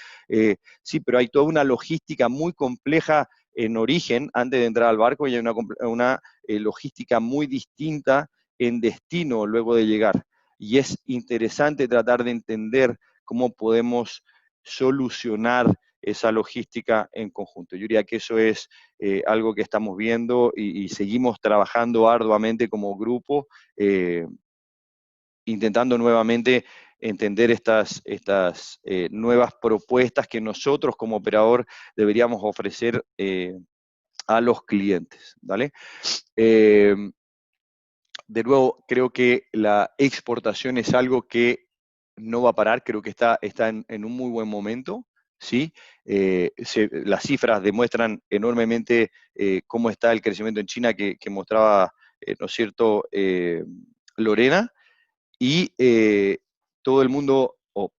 Sí, pero hay toda una logística muy compleja en origen, antes de entrar al barco, y hay una logística muy distinta en destino luego de llegar. Y es interesante tratar de entender cómo podemos solucionar esa logística en conjunto. Yo diría que eso es algo que estamos viendo y seguimos trabajando arduamente como grupo, intentando nuevamente entender estas nuevas propuestas que nosotros como operador deberíamos ofrecer a los clientes, ¿vale? De nuevo, creo que la exportación es algo que no va a parar, creo que está en un muy buen momento, ¿sí? Las cifras demuestran enormemente cómo está el crecimiento en China que mostraba, ¿no es cierto?, Lorena, y todo el mundo, o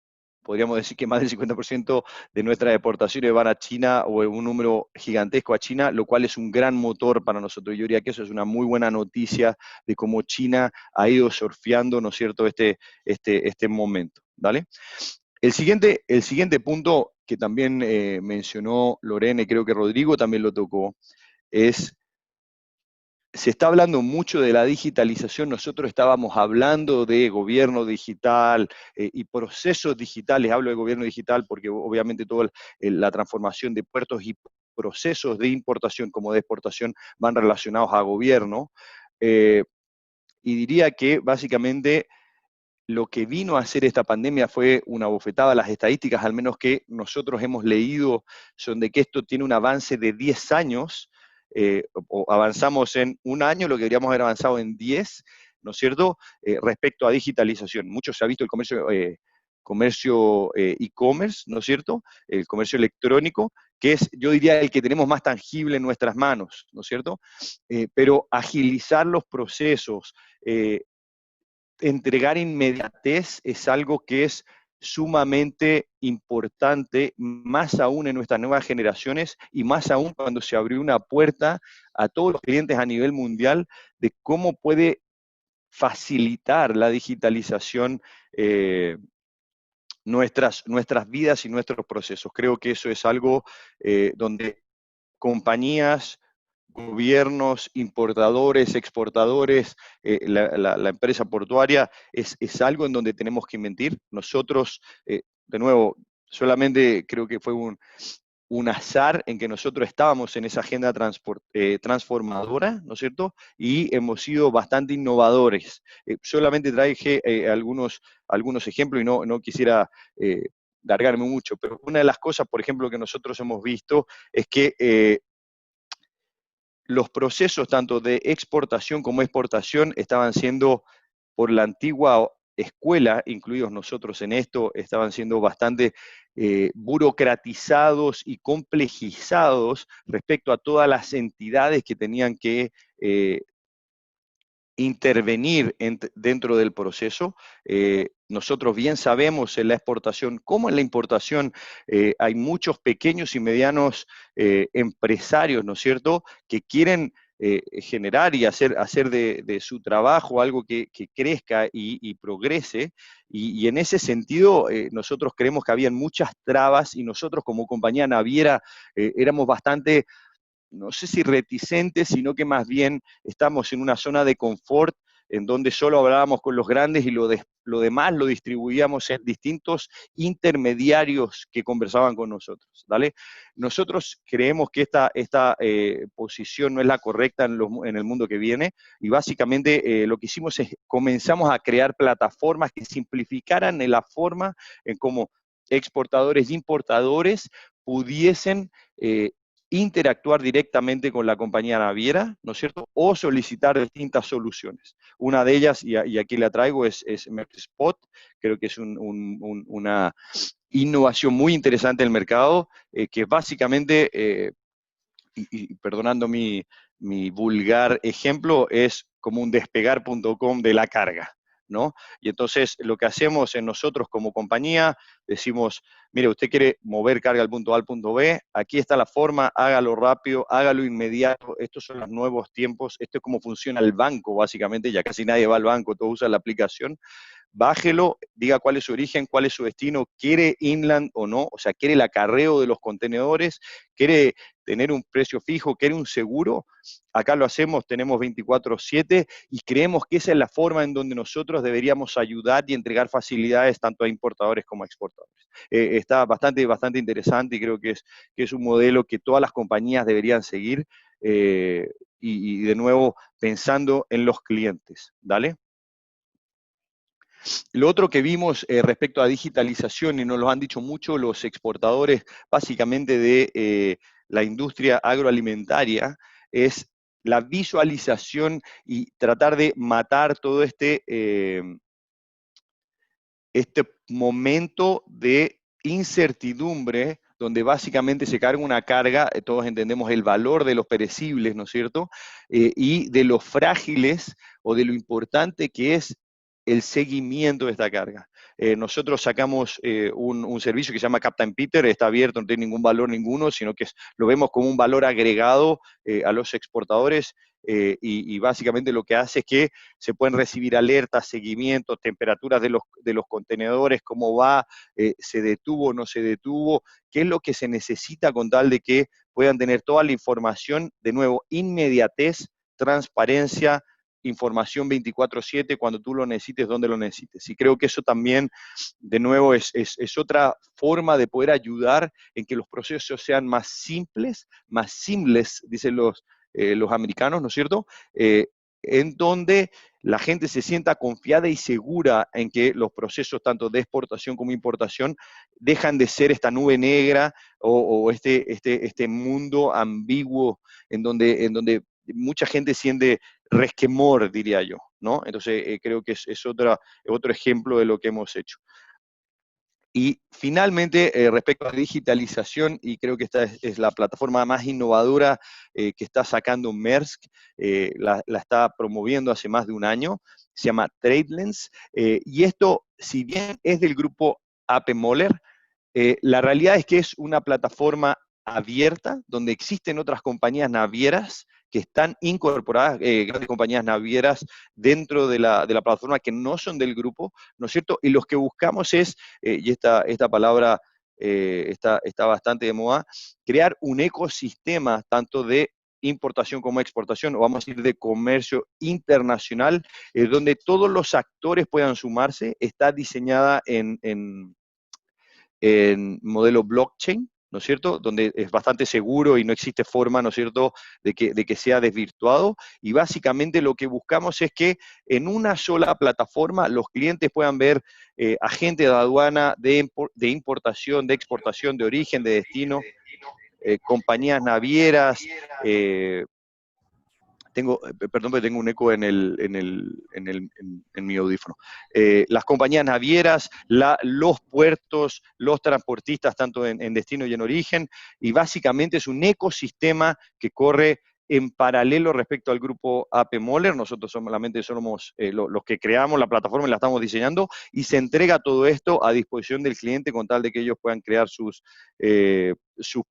podríamos decir que más del 50% de nuestras exportaciones van a China o un número gigantesco a China, lo cual es un gran motor para nosotros. Yo diría que eso es una muy buena noticia de cómo China ha ido surfeando, ¿no es cierto?, este momento, ¿vale? El siguiente punto que también mencionó Lorena y creo que Rodrigo también lo tocó, se está hablando mucho de la digitalización, nosotros estábamos hablando de gobierno digital y procesos digitales, hablo de gobierno digital porque obviamente toda la transformación de puertos y procesos de importación como de exportación van relacionados a gobierno, y diría que básicamente lo que vino a hacer esta pandemia fue una bofetada. Las estadísticas, al menos que nosotros hemos leído, son de que esto tiene un avance de 10 años o avanzamos en un año lo que deberíamos haber avanzado en 10, ¿no es cierto?, respecto a digitalización. Mucho se ha visto el comercio e-commerce, ¿no es cierto?, el comercio electrónico, que es, yo diría, el que tenemos más tangible en nuestras manos, ¿no es cierto? Pero agilizar los procesos, entregar inmediatez es algo que es sumamente importante, más aún en nuestras nuevas generaciones y más aún cuando se abrió una puerta a todos los clientes a nivel mundial de cómo puede facilitar la digitalización nuestras vidas y nuestros procesos. Creo que eso es algo donde compañías, gobiernos, importadores, exportadores, la empresa portuaria, es algo en donde tenemos que invertir. Nosotros, de nuevo, solamente creo que fue un azar en que nosotros estábamos en esa agenda transformadora, ¿no es cierto? Y hemos sido bastante innovadores. Solamente traje algunos ejemplos y no quisiera largarme mucho, pero una de las cosas, por ejemplo, que nosotros hemos visto es que los procesos tanto de exportación como exportación estaban siendo, por la antigua escuela, incluidos nosotros en esto, estaban siendo bastante burocratizados y complejizados respecto a todas las entidades que tenían que intervenir dentro del proceso. Nosotros bien sabemos en la exportación como en la importación hay muchos pequeños y medianos empresarios, ¿no es cierto?, que quieren generar y hacer de su trabajo algo que crezca y progrese, y en ese sentido nosotros creemos que habían muchas trabas y nosotros como compañía naviera éramos bastante, no sé si reticentes, sino que más bien estamos en una zona de confort en donde solo hablábamos con los grandes y lo demás lo distribuíamos en distintos intermediarios que conversaban con nosotros, ¿vale? Nosotros creemos que esta posición no es la correcta en el mundo que viene, y básicamente lo que hicimos es comenzamos a crear plataformas que simplificaran la forma en cómo exportadores e importadores pudiesen interactuar directamente con la compañía naviera, ¿no es cierto?, o solicitar distintas soluciones. Una de ellas, y aquí la traigo, es Spot. Creo que es una innovación muy interesante del mercado, que básicamente, y perdonando mi vulgar ejemplo, es como un despegar.com de la carga, ¿no? Y entonces lo que hacemos en nosotros como compañía, decimos, mire, usted quiere mover carga al punto A al punto B, aquí está la forma, hágalo rápido, hágalo inmediato, estos son los nuevos tiempos, esto es como funciona el banco básicamente, ya casi nadie va al banco, todo usa la aplicación. Bájelo, diga cuál es su origen, cuál es su destino, quiere inland o no, o sea, quiere el acarreo de los contenedores, quiere tener un precio fijo, quiere un seguro. Acá lo hacemos, tenemos 24/7 y creemos que esa es la forma en donde nosotros deberíamos ayudar y entregar facilidades tanto a importadores como a exportadores. Está bastante interesante y creo que es un modelo que todas las compañías deberían seguir y de nuevo pensando en los clientes, ¿dale? Lo otro que vimos respecto a digitalización, y nos lo han dicho mucho los exportadores básicamente de la industria agroalimentaria, es la visualización y tratar de matar todo este momento de incertidumbre donde básicamente se carga una carga, todos entendemos el valor de los perecibles, ¿no es cierto?, y de lo frágiles o de lo importante que es el seguimiento de esta carga. Nosotros sacamos un servicio que se llama Captain Peter, está abierto, no tiene ningún valor ninguno, sino que lo vemos como un valor agregado a los exportadores, y básicamente lo que hace es que se pueden recibir alertas, seguimientos, temperaturas de los contenedores, cómo va, se detuvo o no se detuvo, qué es lo que se necesita con tal de que puedan tener toda la información, de nuevo, inmediatez, transparencia, información 24/7 cuando tú lo necesites, donde lo necesites. Y creo que eso también, de nuevo, es otra forma de poder ayudar en que los procesos sean más simples, más seamless, dicen los americanos, ¿no es cierto?, en donde la gente se sienta confiada y segura en que los procesos tanto de exportación como importación dejan de ser esta nube negra o este mundo ambiguo en donde mucha gente siente resquemor, diría yo, ¿no? Entonces creo que es otro ejemplo de lo que hemos hecho. Y finalmente, respecto a la digitalización, y creo que esta es la plataforma más innovadora que está sacando Maersk, la está promoviendo hace más de un año, se llama TradeLens, y esto, si bien es del grupo AP Moller, la realidad es que es una plataforma abierta, donde existen otras compañías navieras que están incorporadas, grandes compañías navieras dentro de la plataforma que no son del grupo, ¿no es cierto? Y los que buscamos es, y esta palabra está bastante de moda, crear un ecosistema tanto de importación como exportación, o vamos a decir de comercio internacional, donde todos los actores puedan sumarse. Está diseñada en modelo blockchain, ¿no es cierto?, donde es bastante seguro y no existe forma, ¿no es cierto?, de que sea desvirtuado, y básicamente lo que buscamos es que en una sola plataforma los clientes puedan ver agentes de aduana, de importación, de exportación, de origen, de destino, compañías navieras, perdón, porque tengo un eco en mi audífono. Las compañías navieras, los puertos, los transportistas, tanto en destino y en origen, y básicamente es un ecosistema que corre en paralelo respecto al grupo AP Moller. Nosotros solamente somos los que creamos la plataforma y la estamos diseñando, y se entrega todo esto a disposición del cliente con tal de que ellos puedan crear sus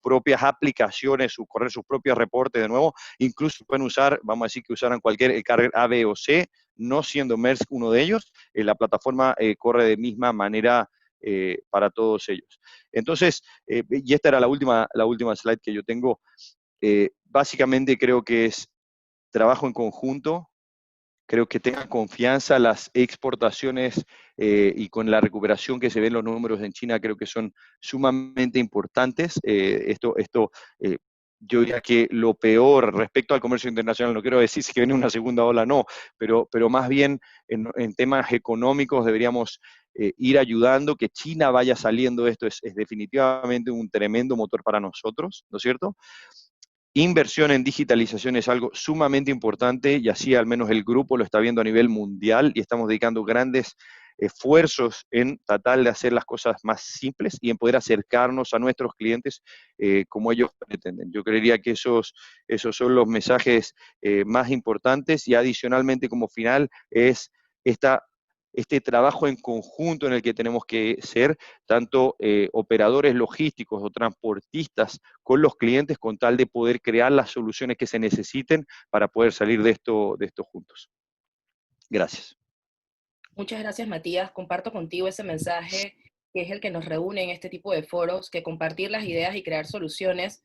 propias aplicaciones, correr sus propios reportes de nuevo. Incluso pueden usar, vamos a decir que usaran cualquier carrier A, B o C, no siendo Maersk uno de ellos, la plataforma corre de misma manera para todos ellos. Entonces, y esta era la última slide que yo tengo, básicamente creo que es trabajo en conjunto. Creo que tengan confianza las exportaciones y con la recuperación que se ven los números en China, creo que son sumamente importantes. Yo diría que lo peor respecto al comercio internacional, no quiero decir si viene una segunda ola, no, pero más bien en temas económicos deberíamos ir ayudando, que China vaya saliendo de esto es definitivamente un tremendo motor para nosotros, ¿no es cierto? Inversión en digitalización es algo sumamente importante, y así al menos el grupo lo está viendo a nivel mundial, y estamos dedicando grandes esfuerzos en tratar de hacer las cosas más simples y en poder acercarnos a nuestros clientes como ellos pretenden. Yo creería que esos son los mensajes más importantes, y adicionalmente como final es este trabajo en conjunto en el que tenemos que ser tanto operadores logísticos o transportistas con los clientes, con tal de poder crear las soluciones que se necesiten para poder salir de esto juntos. Gracias. Muchas gracias, Matías. Comparto contigo ese mensaje que es el que nos reúne en este tipo de foros, que compartir las ideas y crear soluciones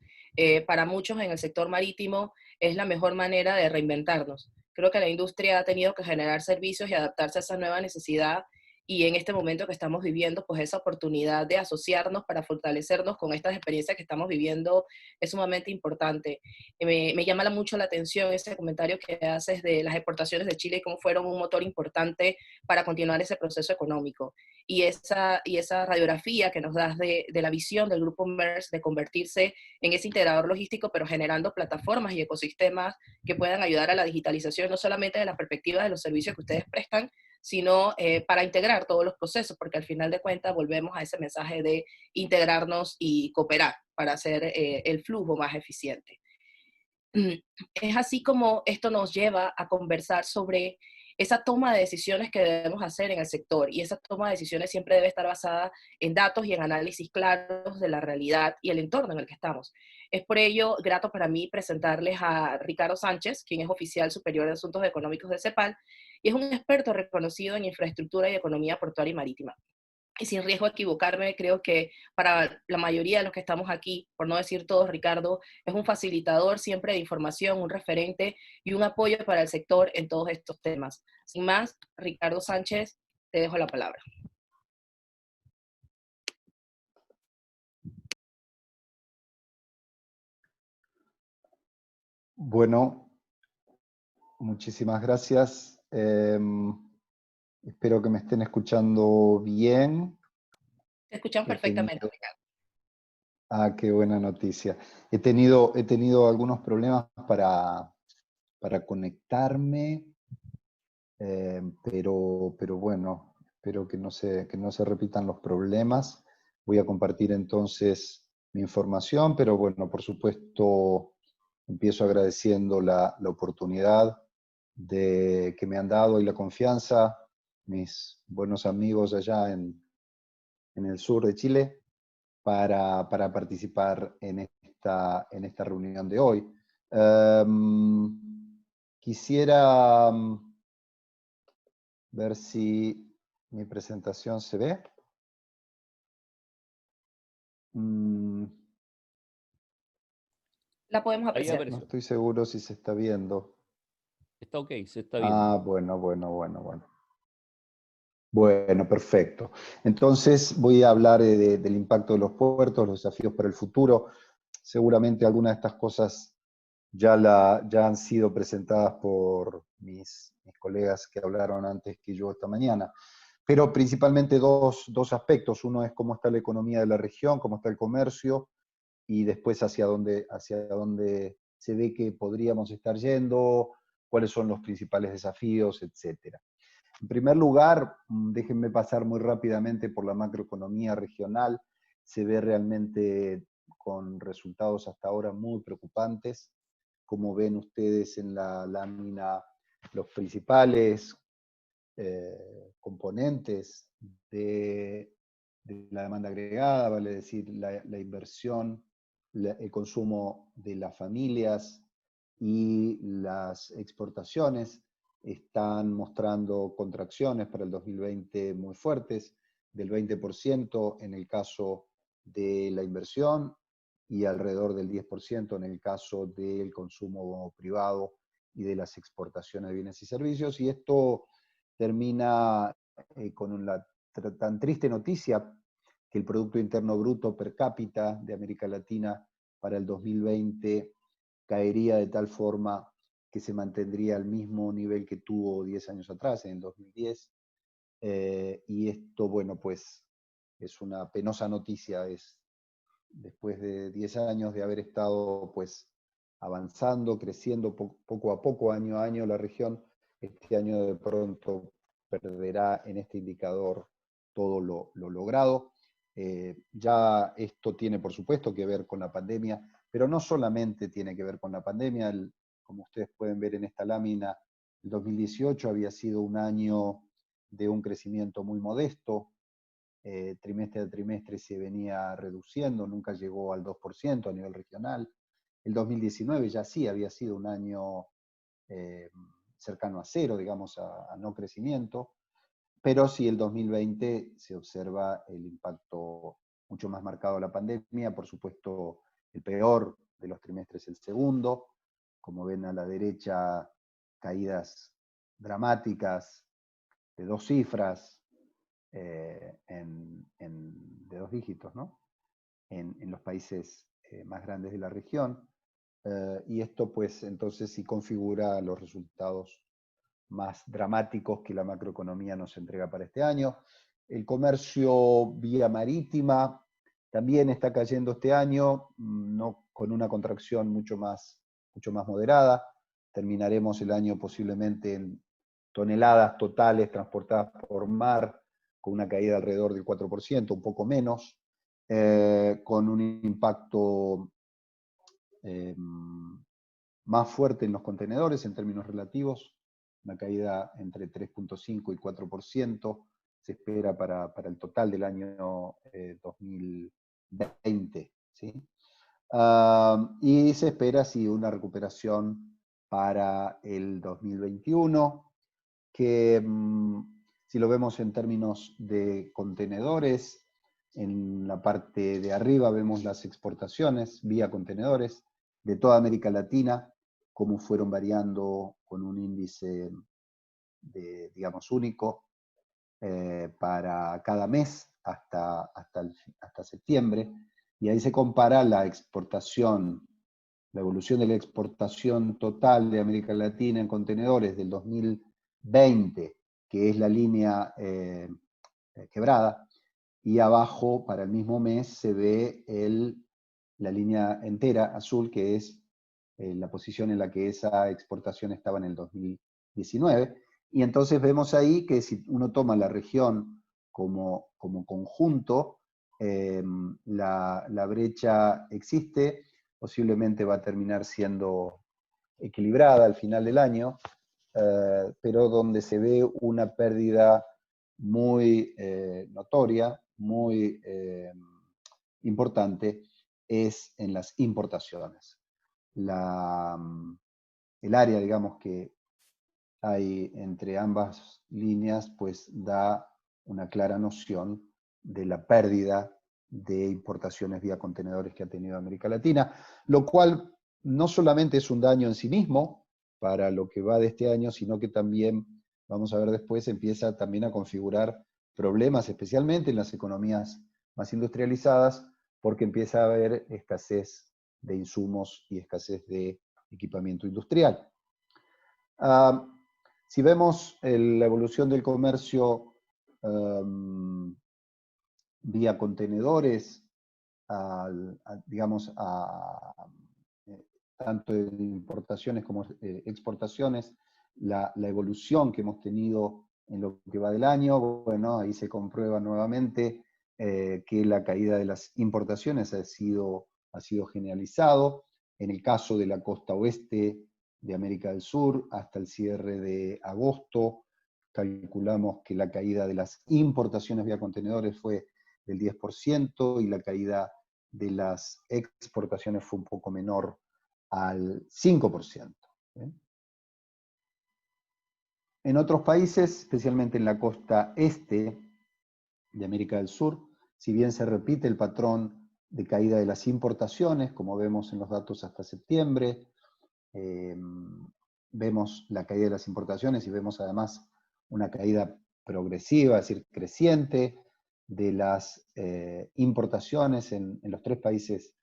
para muchos en el sector marítimo es la mejor manera de reinventarnos. Creo que la industria ha tenido que generar servicios y adaptarse a esa nueva necesidad, y en este momento que estamos viviendo, pues esa oportunidad de asociarnos para fortalecernos con estas experiencias que estamos viviendo es sumamente importante. Me llama mucho la atención ese comentario que haces de las exportaciones de Chile y cómo fueron un motor importante para continuar ese proceso económico. Y esa radiografía que nos das de la visión del grupo Maersk de convertirse en ese integrador logístico, pero generando plataformas y ecosistemas que puedan ayudar a la digitalización, no solamente de la perspectiva de los servicios que ustedes prestan, sino para integrar todos los procesos, porque al final de cuentas volvemos a ese mensaje de integrarnos y cooperar para hacer el flujo más eficiente. Es así como esto nos lleva a conversar sobre esa toma de decisiones que debemos hacer en el sector, y esa toma de decisiones siempre debe estar basada en datos y en análisis claros de la realidad y el entorno en el que estamos. Es por ello grato para mí presentarles a Ricardo Sánchez, quien es oficial superior de Asuntos Económicos de CEPAL y es un experto reconocido en infraestructura y economía portuaria y marítima. Y sin riesgo de equivocarme, creo que para la mayoría de los que estamos aquí, por no decir todos, Ricardo es un facilitador siempre de información, un referente y un apoyo para el sector en todos estos temas. Sin más, Ricardo Sánchez, te dejo la palabra. Bueno, muchísimas gracias Espero que me estén escuchando bien. Te escuchamos perfectamente, Ricardo. Qué buena noticia. He tenido algunos problemas para conectarme, pero bueno, espero que no se repitan los problemas. Voy a compartir entonces mi información, pero bueno, por supuesto, empiezo agradeciendo la oportunidad que me han dado y la confianza mis buenos amigos allá en el sur de Chile para participar en esta reunión de hoy. Quisiera ver si mi presentación se ve. La podemos apreciar. No estoy seguro si se está viendo. Está ok, se está viendo. Bueno. Bueno, perfecto. Entonces voy a hablar del impacto de los puertos, los desafíos para el futuro. Seguramente algunas de estas cosas ya han sido presentadas por mis colegas que hablaron antes que yo esta mañana. Pero principalmente dos aspectos. Uno es cómo está la economía de la región, cómo está el comercio, y después hacia dónde se ve que podríamos estar yendo, cuáles son los principales desafíos, etcétera. En primer lugar, déjenme pasar muy rápidamente por la macroeconomía regional. Se ve realmente con resultados hasta ahora muy preocupantes. Como ven ustedes en la lámina, los principales componentes de la demanda agregada, vale decir, la inversión, el consumo de las familias y las exportaciones, están mostrando contracciones para el 2020 muy fuertes, del 20% en el caso de la inversión y alrededor del 10% en el caso del consumo privado y de las exportaciones de bienes y servicios. Y esto termina con la tan triste noticia que el Producto Interno Bruto per cápita de América Latina para el 2020 caería de tal forma que se mantendría al mismo nivel que tuvo 10 años atrás, en el 2010. Y esto, bueno, pues es una penosa noticia. Después de 10 años de haber estado pues avanzando, creciendo poco a poco, año a año la región, este año de pronto perderá en este indicador todo lo logrado. Ya esto tiene, por supuesto, que ver con la pandemia, pero no solamente tiene que ver con la pandemia. Como ustedes pueden ver en esta lámina, el 2018 había sido un año de un crecimiento muy modesto. Trimestre a trimestre se venía reduciendo, nunca llegó al 2% a nivel regional. El 2019 ya sí había sido un año cercano a cero, digamos, a no crecimiento, pero sí el 2020 se observa el impacto mucho más marcado de la pandemia. Por supuesto, el peor de los trimestres, el segundo. Como ven a la derecha, caídas dramáticas de 2 cifras, de 2 dígitos, ¿no? En los países más grandes de la región. Y esto pues entonces sí configura los resultados más dramáticos que la macroeconomía nos entrega para este año. El comercio vía marítima también está cayendo este año, no con una contracción mucho más moderada. Terminaremos el año posiblemente en toneladas totales transportadas por mar, con una caída alrededor del 4%, un poco menos, con un impacto más fuerte en los contenedores en términos relativos, una caída entre 3.5 y 4% se espera para el total del año 2020. ¿Sí? Y se espera sí, una recuperación para el 2021, que si lo vemos en términos de contenedores, en la parte de arriba vemos las exportaciones vía contenedores de toda América Latina, cómo fueron variando con un índice digamos, único para cada mes hasta septiembre, y ahí se compara la exportación, la evolución de la exportación total de América Latina en contenedores del 2010 20, que es la línea quebrada, y abajo, para el mismo mes, se ve la línea entera, azul, que es la posición en la que esa exportación estaba en el 2019. Y entonces vemos ahí que si uno toma la región como conjunto, la brecha existe, posiblemente va a terminar siendo equilibrada al final del año, pero donde se ve una pérdida muy notoria, muy importante, es en las importaciones. El área, digamos, que hay entre ambas líneas, pues da una clara noción de la pérdida de importaciones vía contenedores que ha tenido América Latina, lo cual no solamente es un daño en sí mismo para lo que va de este año, sino que también, vamos a ver después, empieza también a configurar problemas, especialmente en las economías más industrializadas, porque empieza a haber escasez de insumos y escasez de equipamiento industrial. Si vemos la evolución del comercio vía contenedores, digamos, tanto en importaciones como exportaciones, la evolución que hemos tenido en lo que va del año, bueno, ahí se comprueba nuevamente que la caída de las importaciones ha sido generalizado. En el caso de la costa oeste de América del Sur, hasta el cierre de agosto, calculamos que la caída de las importaciones vía contenedores fue del 10% y la caída de las exportaciones fue un poco menor, al 5%. En otros países, especialmente en la costa este de América del Sur, si bien se repite el patrón de caída de las importaciones, como vemos en los datos hasta septiembre, vemos la caída de las importaciones y vemos además una caída progresiva, es decir, creciente, de las importaciones en los tres países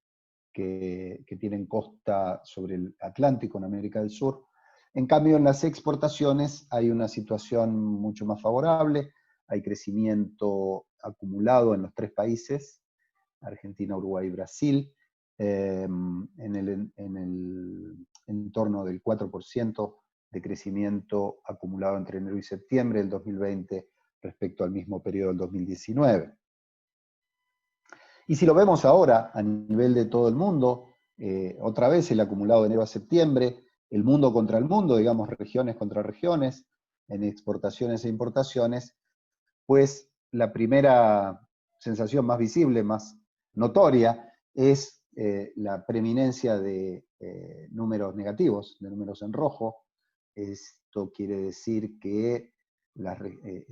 que tienen costa sobre el Atlántico en América del Sur. En cambio, en las exportaciones hay una situación mucho más favorable, hay crecimiento acumulado en los tres países, Argentina, Uruguay y Brasil, en el entorno del 4% de crecimiento acumulado entre enero y septiembre del 2020 respecto al mismo periodo del 2019. Y si lo vemos ahora a nivel de todo el mundo, otra vez el acumulado de enero a septiembre, el mundo contra el mundo, digamos regiones contra regiones, en exportaciones e importaciones, pues la primera sensación más visible, más notoria, es la preeminencia de números negativos, de números en rojo. Esto quiere decir que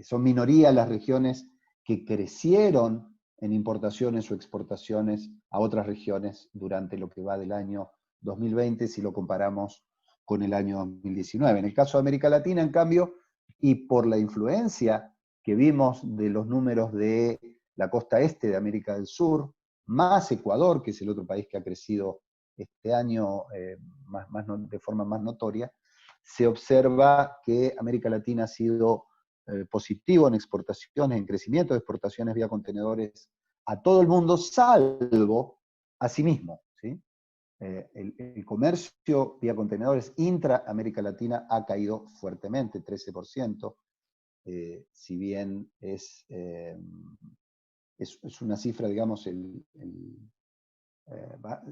son minoría las regiones que crecieron en importaciones o exportaciones a otras regiones durante lo que va del año 2020, si lo comparamos con el año 2019. En el caso de América Latina, en cambio, y por la influencia que vimos de los números de la costa este de América del Sur, más Ecuador, que es el otro país que ha crecido este año de forma más notoria, se observa que América Latina ha sido positivo en exportaciones, en crecimiento de exportaciones vía contenedores a todo el mundo, salvo a sí mismo, ¿sí? El comercio vía contenedores intra-América Latina ha caído fuertemente, 13%, si bien es una cifra, digamos,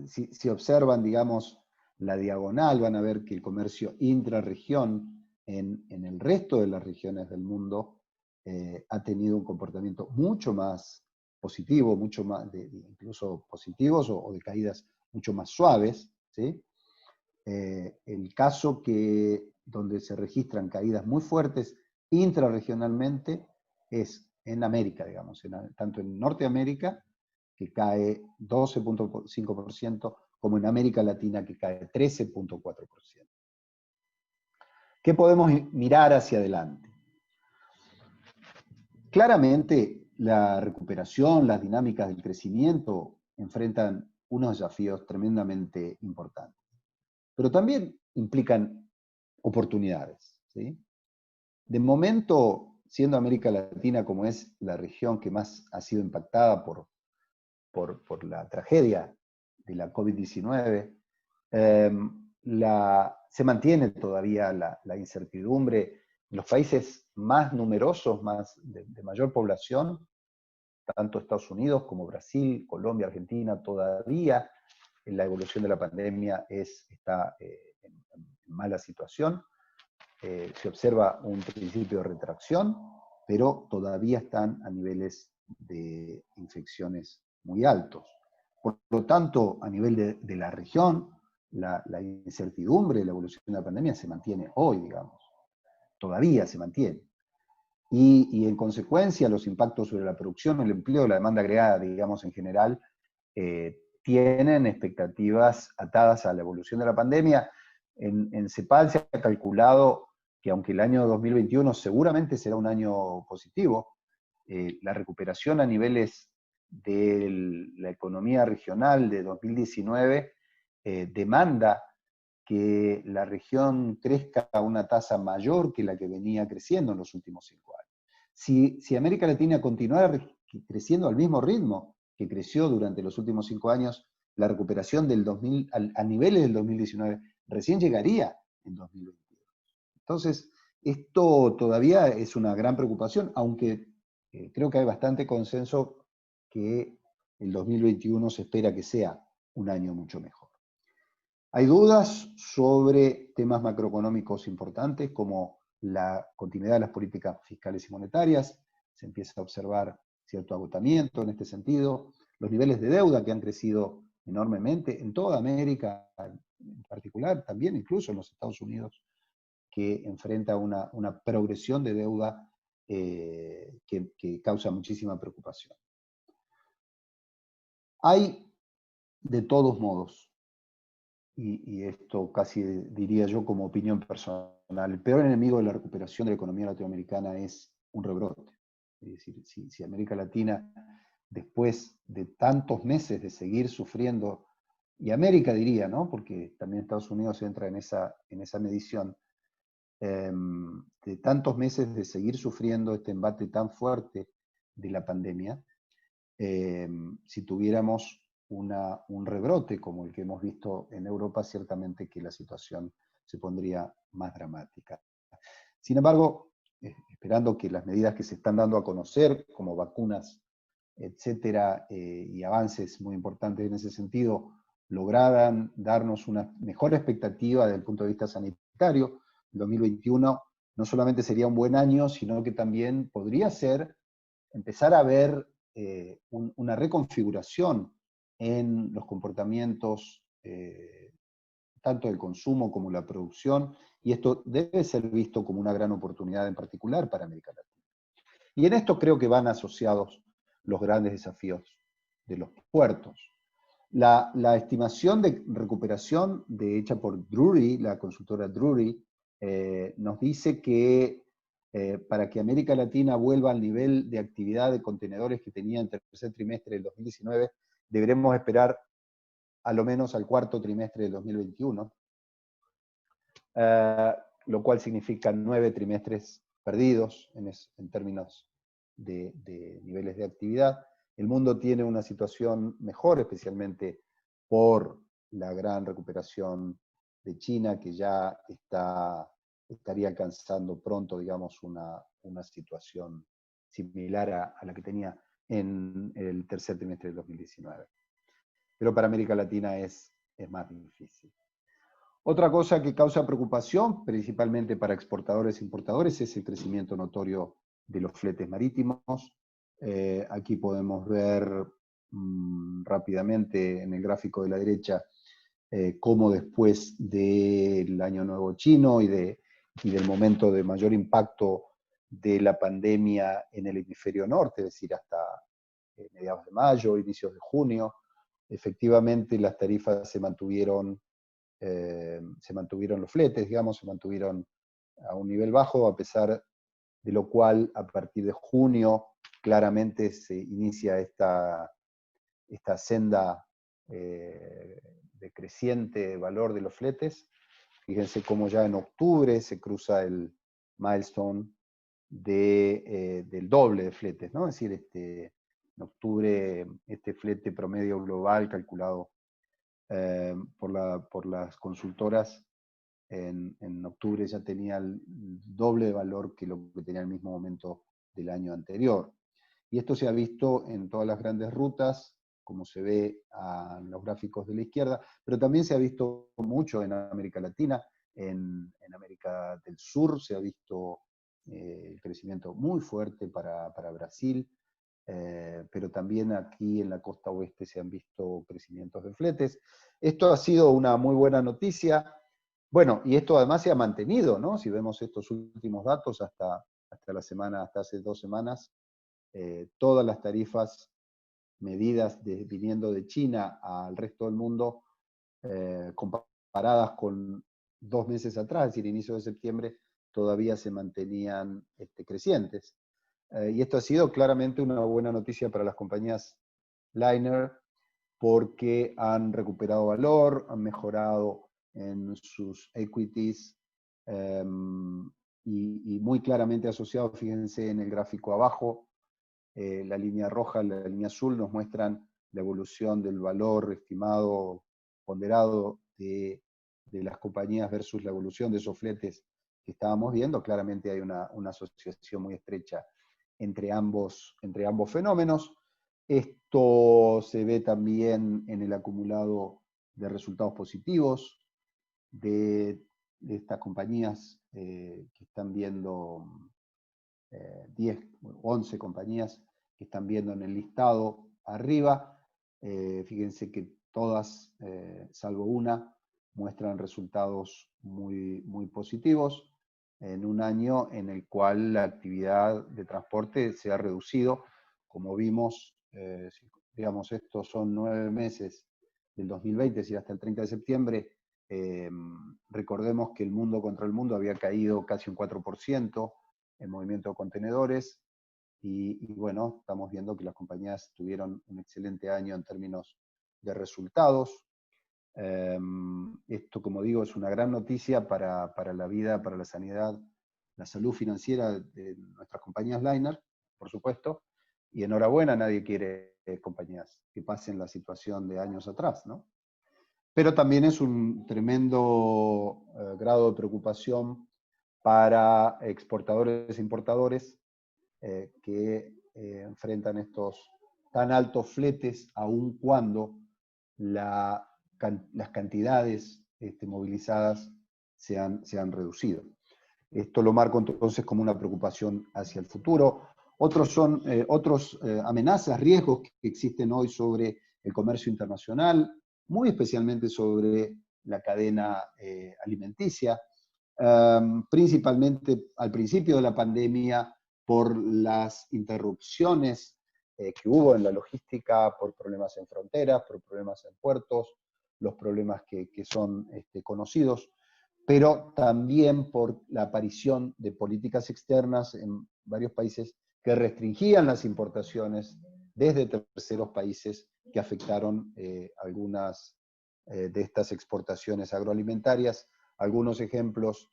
si observan, digamos, la diagonal, van a ver que el comercio intrarregión en el resto de las regiones del mundo ha tenido un comportamiento mucho más positivo, mucho más, incluso positivos o de caídas mucho más suaves, ¿sí? El caso donde se registran caídas muy fuertes intrarregionalmente es en América, digamos, tanto en Norteamérica, que cae 12.5%, como en América Latina, que cae 13.4%. ¿Qué podemos mirar hacia adelante? Claramente, la recuperación, las dinámicas del crecimiento enfrentan unos desafíos tremendamente importantes, pero también implican oportunidades, ¿sí? De momento, siendo América Latina como es la región que más ha sido impactada por la tragedia de la COVID-19, se mantiene todavía la incertidumbre. Los países más numerosos, de mayor población, tanto Estados Unidos como Brasil, Colombia, Argentina, todavía la evolución de la pandemia está en mala situación. Se observa un principio de retracción, pero todavía están a niveles de infecciones muy altos. Por lo tanto, a nivel de la región, la incertidumbre de la evolución de la pandemia se mantiene hoy, digamos. Todavía se mantiene. Y en consecuencia, los impactos sobre la producción, el empleo, la demanda agregada, digamos, en general, tienen expectativas atadas a la evolución de la pandemia. En CEPAL se ha calculado que aunque el año 2021 seguramente será un año positivo, la recuperación a niveles de la economía regional de 2019 demanda que la región crezca a una tasa mayor que la que venía creciendo en los últimos 5 años. Si América Latina continuara creciendo al mismo ritmo que creció durante los últimos 5 años, la recuperación a niveles del 2019 recién llegaría en 2022. Entonces, esto todavía es una gran preocupación, aunque creo que hay bastante consenso que el 2021 se espera que sea un año mucho mejor. Hay dudas sobre temas macroeconómicos importantes como la continuidad de las políticas fiscales y monetarias. Se empieza a observar cierto agotamiento en este sentido. Los niveles de deuda que han crecido enormemente en toda América, en particular también incluso en los Estados Unidos, que enfrenta una progresión de deuda que causa muchísima preocupación. Hay, de todos modos, y esto casi diría yo como opinión personal, el peor enemigo de la recuperación de la economía latinoamericana es un rebrote. Es decir, si América Latina, después de tantos meses de seguir sufriendo, y América diría, ¿no? Porque también Estados Unidos entra en esa medición, de tantos meses de seguir sufriendo este embate tan fuerte de la pandemia, si tuviéramos un rebrote como el que hemos visto en Europa, ciertamente que la situación se pondría más dramática. Sin embargo, esperando que las medidas que se están dando a conocer, como vacunas, etcétera, y avances muy importantes en ese sentido, lograran darnos una mejor expectativa desde el punto de vista sanitario, el 2021 no solamente sería un buen año, sino que también podría empezar a ver una reconfiguración en los comportamientos tanto del consumo como la producción, y esto debe ser visto como una gran oportunidad en particular para América Latina. Y en esto creo que van asociados los grandes desafíos de los puertos. La estimación de recuperación hecha por Drewry, la consultora Drewry, nos dice que para que América Latina vuelva al nivel de actividad de contenedores que tenía en el tercer trimestre del 2019, deberemos esperar a lo menos al cuarto trimestre del 2021, lo cual significa 9 trimestres perdidos en términos de niveles de actividad. El mundo tiene una situación mejor, especialmente por la gran recuperación de China, que ya estaría alcanzando pronto, digamos, una situación similar a la que tenía en el tercer trimestre del 2019. Pero para América Latina es más difícil. Otra cosa que causa preocupación, principalmente para exportadores e importadores, es el crecimiento notorio de los fletes marítimos. Aquí podemos ver rápidamente en el gráfico de la derecha cómo después del Año Nuevo Chino y del momento de mayor impacto de la pandemia en el hemisferio norte, es decir, hasta mediados de mayo, inicios de junio, efectivamente las tarifas se mantuvieron los fletes, digamos, se mantuvieron a un nivel bajo, a pesar de lo cual a partir de junio claramente se inicia esta senda de creciente valor de los fletes. Fíjense cómo ya en octubre se cruza el milestone del doble de fletes, ¿no? Es decir, en octubre este flete promedio global calculado por las consultoras en octubre ya tenía el doble de valor que lo que tenía el mismo momento del año anterior. Y esto se ha visto en todas las grandes rutas, como se ve en los gráficos de la izquierda, pero también se ha visto mucho en América Latina, en América del Sur se ha visto el crecimiento muy fuerte para Brasil, pero también aquí en la costa oeste se han visto crecimientos de fletes. Esto ha sido una muy buena noticia. Bueno, y esto además se ha mantenido, ¿no? Si vemos estos últimos datos hasta hace 2 semanas, todas las tarifas medidas viniendo de China al resto del mundo, comparadas con 2 meses atrás, es decir, inicio de septiembre, todavía se mantenían crecientes. Y esto ha sido claramente una buena noticia para las compañías liner, porque han recuperado valor, han mejorado en sus equities, y muy claramente asociado, fíjense en el gráfico abajo, la línea roja y la línea azul nos muestran la evolución del valor estimado, ponderado de las compañías versus la evolución de esos fletes que estábamos viendo. Claramente hay una asociación muy estrecha entre ambos fenómenos. Esto se ve también en el acumulado de resultados positivos de estas compañías que están viendo, 10, 11 compañías que están viendo en el listado arriba. Fíjense que todas, salvo una, muestran resultados muy, muy positivos en un año en el cual la actividad de transporte se ha reducido. Como vimos, digamos, estos son 9 meses del 2020, y hasta el 30 de septiembre, recordemos que el mundo contra el mundo había caído casi un 4%, el movimiento de contenedores, y bueno, estamos viendo que las compañías tuvieron un excelente año en términos de resultados. Esto, como digo, es una gran noticia para la vida, para la sanidad, la salud financiera de nuestras compañías liner, por supuesto, y enhorabuena, nadie quiere compañías que pasen la situación de años atrás, ¿no? Pero también es un tremendo grado de preocupación para exportadores e importadores que enfrentan estos tan altos fletes, aun cuando las cantidades movilizadas se han reducido. Esto lo marco entonces como una preocupación hacia el futuro. Otros son amenazas, riesgos que existen hoy sobre el comercio internacional, muy especialmente sobre la cadena alimenticia, principalmente al principio de la pandemia por las interrupciones que hubo en la logística, por problemas en fronteras, por problemas en puertos, los problemas que son conocidos, pero también por la aparición de políticas externas en varios países que restringían las importaciones desde terceros países, que afectaron algunas de estas exportaciones agroalimentarias. Algunos ejemplos,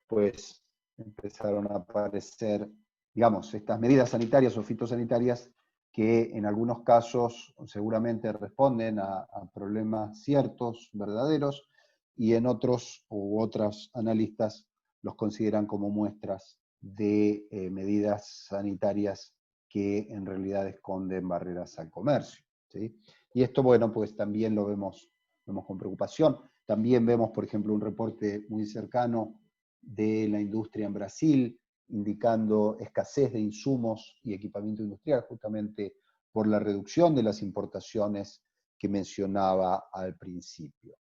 pues, empezaron a aparecer, digamos, estas medidas sanitarias o fitosanitarias que en algunos casos seguramente responden a problemas ciertos, verdaderos, y en otros u otros analistas los consideran como muestras de medidas sanitarias que en realidad esconden barreras al comercio, ¿sí? Y esto, bueno, pues también lo vemos con preocupación. También vemos, por ejemplo, un reporte muy cercano de la industria en Brasil, indicando escasez de insumos y equipamiento industrial, justamente por la reducción de las importaciones que mencionaba al principio.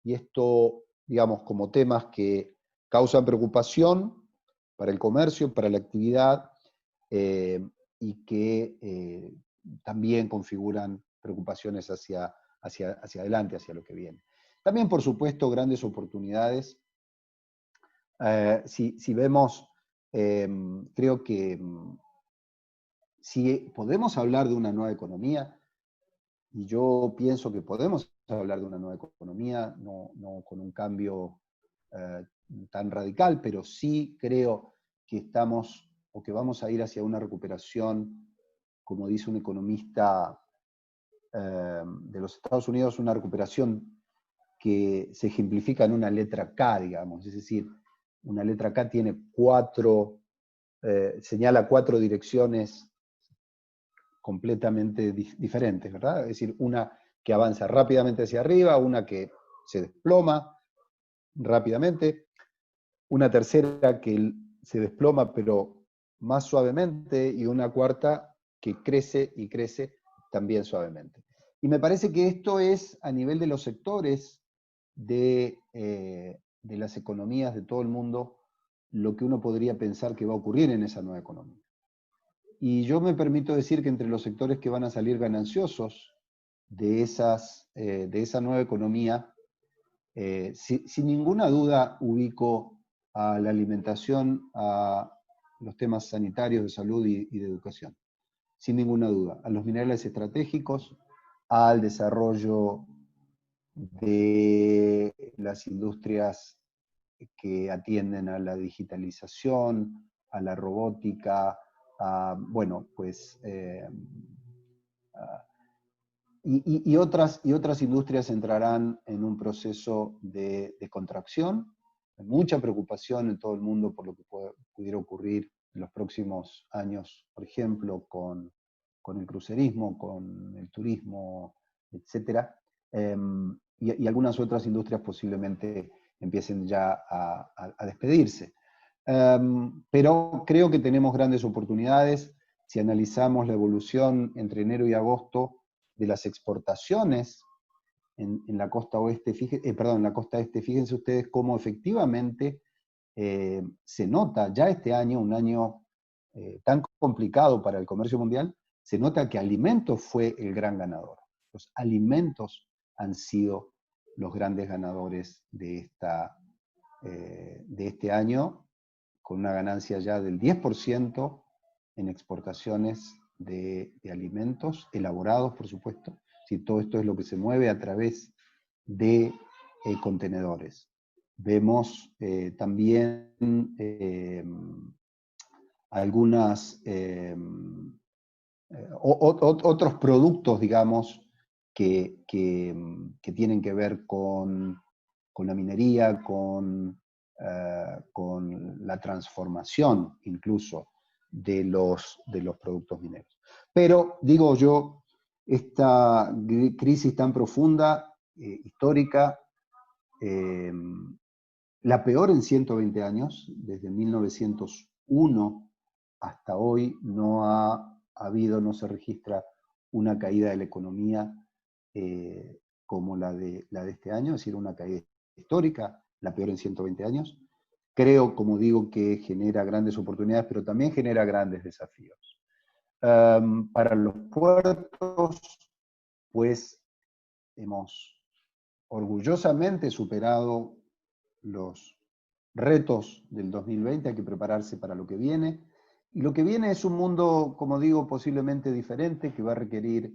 Y esto, digamos, como temas que causan preocupación para el comercio, para la actividad, y que también configuran preocupaciones hacia adelante, hacia lo que viene. También, por supuesto, grandes oportunidades. Si vemos, creo que si podemos hablar de una nueva economía, y yo pienso que podemos hablar de una nueva economía, no con un cambio tan radical, pero sí creo que estamos o que vamos a ir hacia una recuperación, como dice un economista de los Estados Unidos, una recuperación que se ejemplifica en una letra K, digamos, es decir, una letra K tiene señala 4 direcciones completamente diferentes, ¿verdad? Es decir, una que avanza rápidamente hacia arriba, una que se desploma rápidamente, una tercera que se desploma pero más suavemente, y una cuarta que crece y crece también suavemente. Y me parece que esto es a nivel de los sectores de las economías de todo el mundo lo que uno podría pensar que va a ocurrir en esa nueva economía. Y yo me permito decir que entre los sectores que van a salir gananciosos de esa nueva economía, sin ninguna duda ubico a la alimentación, a los temas sanitarios, de salud y de educación. Sin ninguna duda. A los minerales estratégicos, al desarrollo de las industrias que atienden a la digitalización, a la robótica, bueno, pues, y otras industrias entrarán en un proceso de contracción. Hay mucha preocupación en todo el mundo por lo que pudiera ocurrir en los próximos años, por ejemplo, con el crucerismo, con el turismo, etc. Y algunas otras industrias posiblemente empiecen ya a despedirse. Pero creo que tenemos grandes oportunidades. Si analizamos la evolución entre enero y agosto de las exportaciones en la costa oeste, en la costa este, fíjense ustedes cómo efectivamente se nota ya este año, un año tan complicado para el comercio mundial, se nota que alimentos fue el gran ganador. Los alimentos han sido los grandes ganadores de este año, con una ganancia ya del 10% en exportaciones de alimentos elaborados, por supuesto. Si todo esto es lo que se mueve a través de contenedores. Vemos también otros productos, digamos, que tienen que ver con la minería, con la transformación incluso de los productos mineros. Pero, digo yo, esta crisis tan profunda, histórica, la peor en 120 años, desde 1901 hasta hoy, no se registra una caída de la economía como la de este año, es decir, una caída histórica, la peor en 120 años. Creo, como digo, que genera grandes oportunidades, pero también genera grandes desafíos. Para los puertos, pues hemos orgullosamente superado los retos del 2020, hay que prepararse para lo que viene. Y lo que viene es un mundo, como digo, posiblemente diferente, que va a requerir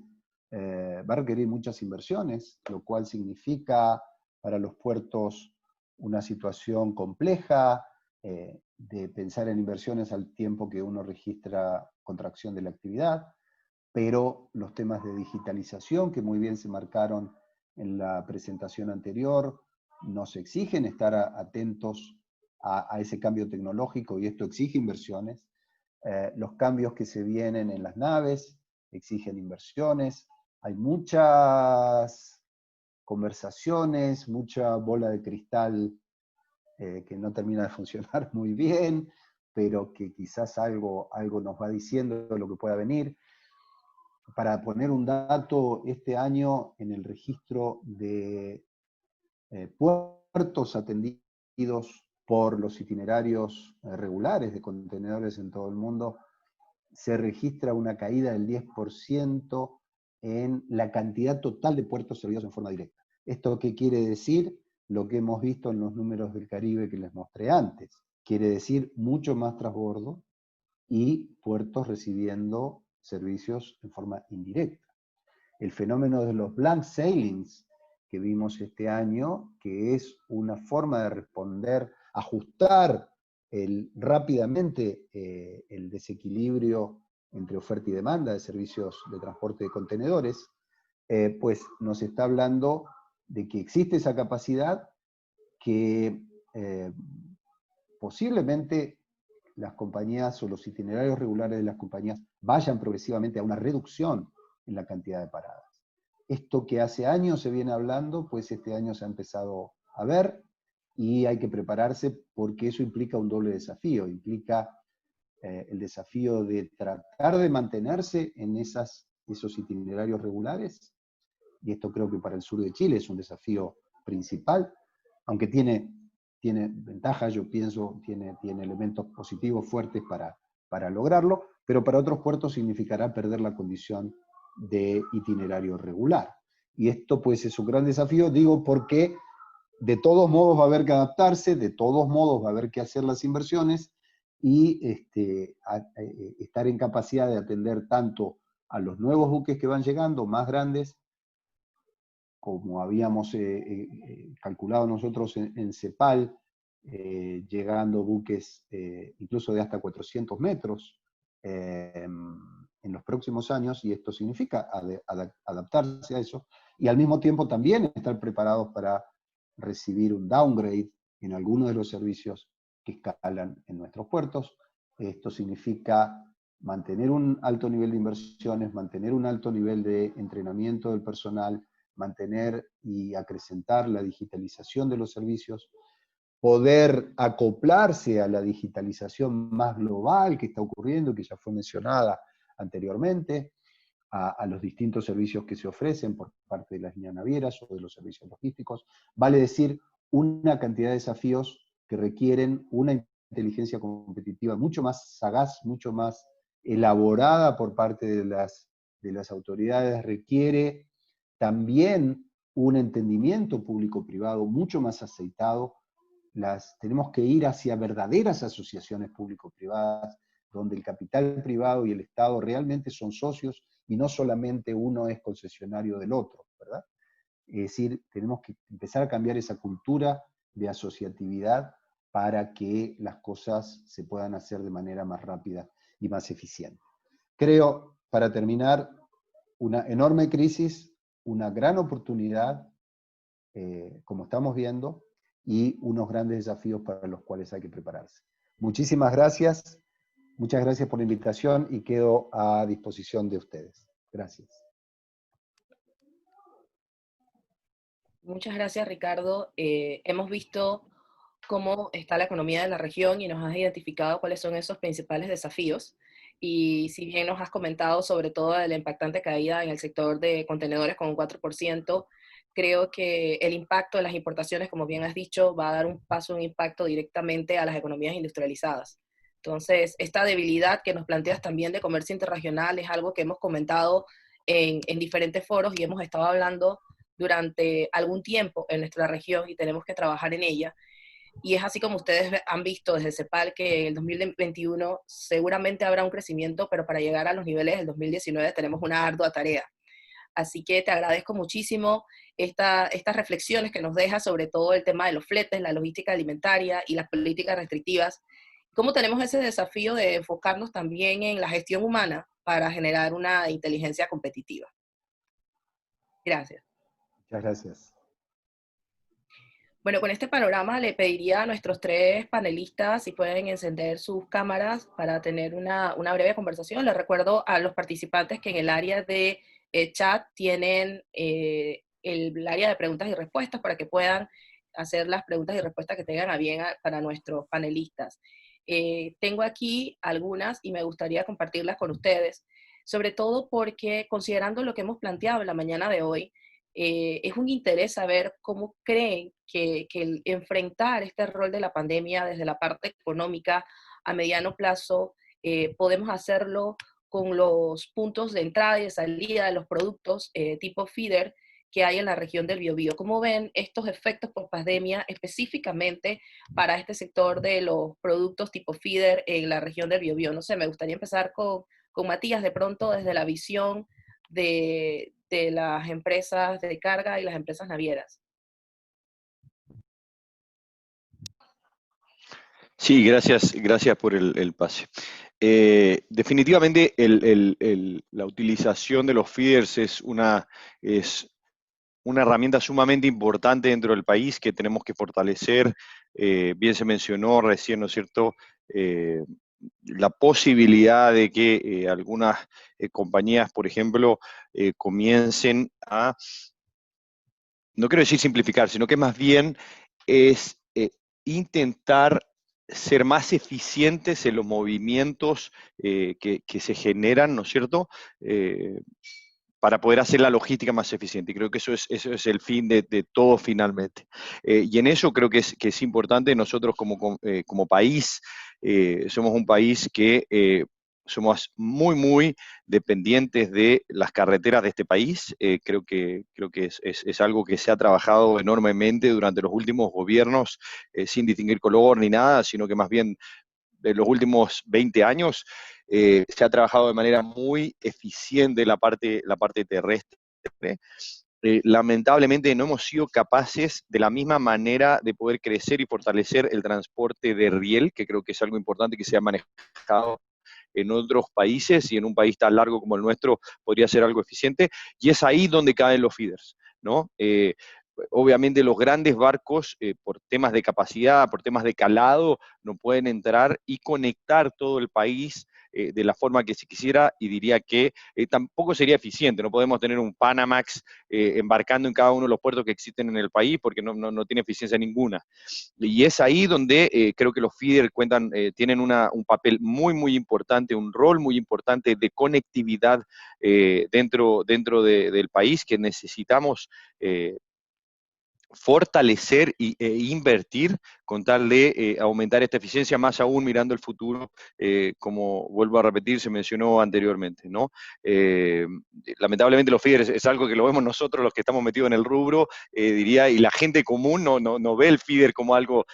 muchas inversiones, lo cual significa para los puertos una situación compleja, de pensar en inversiones al tiempo que uno registra contracción de la actividad, pero los temas de digitalización, que muy bien se marcaron en la presentación anterior, nos exigen estar atentos a ese cambio tecnológico, y esto exige inversiones. Los cambios que se vienen en las naves exigen inversiones. Hay muchas conversaciones, mucha bola de cristal que no termina de funcionar muy bien, pero que quizás algo nos va diciendo de lo que pueda venir. Para poner un dato, este año en el registro de puertos atendidos por los itinerarios regulares de contenedores en todo el mundo, se registra una caída del 10% en la cantidad total de puertos servidos en forma directa. ¿Esto qué quiere decir? Lo que hemos visto en los números del Caribe que les mostré antes. Quiere decir mucho más transbordo y puertos recibiendo servicios en forma indirecta. El fenómeno de los blank sailings que vimos este año, que es una forma de responder, ajustar rápidamente el desequilibrio entre oferta y demanda de servicios de transporte de contenedores, pues nos está hablando de que existe esa capacidad, que posiblemente las compañías o los itinerarios regulares de las compañías vayan progresivamente a una reducción en la cantidad de paradas. Esto que hace años se viene hablando, pues este año se ha empezado a ver, y hay que prepararse porque eso implica un doble desafío. Implica el desafío de tratar de mantenerse en esos itinerarios regulares, y esto creo que para el sur de Chile es un desafío principal, aunque tiene ventajas, yo pienso, tiene elementos positivos fuertes para lograrlo, pero para otros puertos significará perder la condición de itinerario regular. Y esto pues es un gran desafío, digo, porque de todos modos va a haber que adaptarse, de todos modos va a haber que hacer las inversiones y estar en capacidad de atender tanto a los nuevos buques que van llegando, más grandes, como habíamos calculado nosotros en CEPAL, llegando buques incluso de hasta 400 metros en los próximos años, y esto significa adaptarse a eso, y al mismo tiempo también estar preparados para recibir un downgrade en algunos de los servicios que escalan en nuestros puertos. Esto significa mantener un alto nivel de inversiones, mantener un alto nivel de entrenamiento del personal, mantener y acrecentar la digitalización de los servicios, poder acoplarse a la digitalización más global que está ocurriendo, que ya fue mencionada anteriormente, a los distintos servicios que se ofrecen por parte de las líneas navieras o de los servicios logísticos. Vale decir, una cantidad de desafíos que requieren una inteligencia competitiva mucho más sagaz, mucho más elaborada por parte de las autoridades, requiere también un entendimiento público-privado mucho más aceitado. Tenemos que ir hacia verdaderas asociaciones público-privadas, donde el capital privado y el Estado realmente son socios y no solamente uno es concesionario del otro, ¿verdad? Es decir, tenemos que empezar a cambiar esa cultura de asociatividad para que las cosas se puedan hacer de manera más rápida y más eficiente. Creo, para terminar, una enorme crisis, una gran oportunidad, como estamos viendo, y unos grandes desafíos para los cuales hay que prepararse. Muchísimas gracias. Muchas gracias por la invitación y quedo a disposición de ustedes. Gracias. Muchas gracias, Ricardo. Hemos visto cómo está la economía de la región y nos has identificado cuáles son esos principales desafíos. Y si bien nos has comentado sobre todo de la impactante caída en el sector de contenedores con un 4%, creo que el impacto de las importaciones, como bien has dicho, va a dar un impacto directamente a las economías industrializadas. Entonces, esta debilidad que nos planteas también de comercio interregional es algo que hemos comentado en diferentes foros y hemos estado hablando durante algún tiempo en nuestra región y tenemos que trabajar en ella. Y es así como ustedes han visto desde CEPAL que en el 2021 seguramente habrá un crecimiento, pero para llegar a los niveles del 2019 tenemos una ardua tarea. Así que te agradezco muchísimo estas reflexiones que nos dejas sobre todo el tema de los fletes, la logística alimentaria y las políticas restrictivas. Cómo tenemos ese desafío de enfocarnos también en la gestión humana para generar una inteligencia competitiva. Gracias. Muchas gracias. Bueno, con este panorama le pediría a nuestros tres panelistas si pueden encender sus cámaras para tener una breve conversación. Les recuerdo a los participantes que en el área de chat tienen el área de preguntas y respuestas para que puedan hacer las preguntas y respuestas que tengan a bien para nuestros panelistas. Tengo aquí algunas y me gustaría compartirlas con ustedes, sobre todo porque considerando lo que hemos planteado en la mañana de hoy, es un interés saber cómo creen que el enfrentar este rol de la pandemia desde la parte económica a mediano plazo, podemos hacerlo con los puntos de entrada y de salida de los productos tipo feeder que hay en la región del Biobío. ¿Cómo ven estos efectos por pandemia específicamente para este sector de los productos tipo feeder en la región del Biobío? No sé, me gustaría empezar con Matías, de pronto desde la visión de las empresas de carga y las empresas navieras. Sí, gracias por el pase. Definitivamente la utilización de los feeders es una herramienta sumamente importante dentro del país que tenemos que fortalecer. Bien se mencionó recién, ¿no es cierto?, la posibilidad de que algunas compañías, por ejemplo, comiencen a, no quiero decir simplificar, sino que más bien es intentar ser más eficientes en los movimientos que se generan, ¿no es cierto?, para poder hacer la logística más eficiente. Y creo que eso es el fin de todo finalmente. Y en eso creo que es importante. Nosotros como país, somos un país que somos muy dependientes de las carreteras de este país. Creo que es algo que se ha trabajado enormemente durante los últimos gobiernos, sin distinguir color ni nada, sino que más bien de los últimos 20 años, se ha trabajado de manera muy eficiente la parte terrestre. Lamentablemente no hemos sido capaces de la misma manera de poder crecer y fortalecer el transporte de riel, que creo que es algo importante que se ha manejado en otros países, y en un país tan largo como el nuestro podría ser algo eficiente, y es ahí donde caen los feeders, ¿no? Obviamente los grandes barcos, por temas de capacidad, por temas de calado, no pueden entrar y conectar todo el país de la forma que se quisiera, y diría que tampoco sería eficiente. No podemos tener un Panamax embarcando en cada uno de los puertos que existen en el país, porque no tiene eficiencia ninguna. Y es ahí donde creo que los feeder tienen un papel muy importante, un rol muy importante de conectividad dentro del país, que necesitamos fortalecer e invertir con tal de aumentar esta eficiencia, más aún mirando el futuro, como vuelvo a repetir, se mencionó anteriormente, ¿no? Lamentablemente los feeders es algo que lo vemos nosotros, los que estamos metidos en el rubro, diría, y la gente común no ve el feeder como algo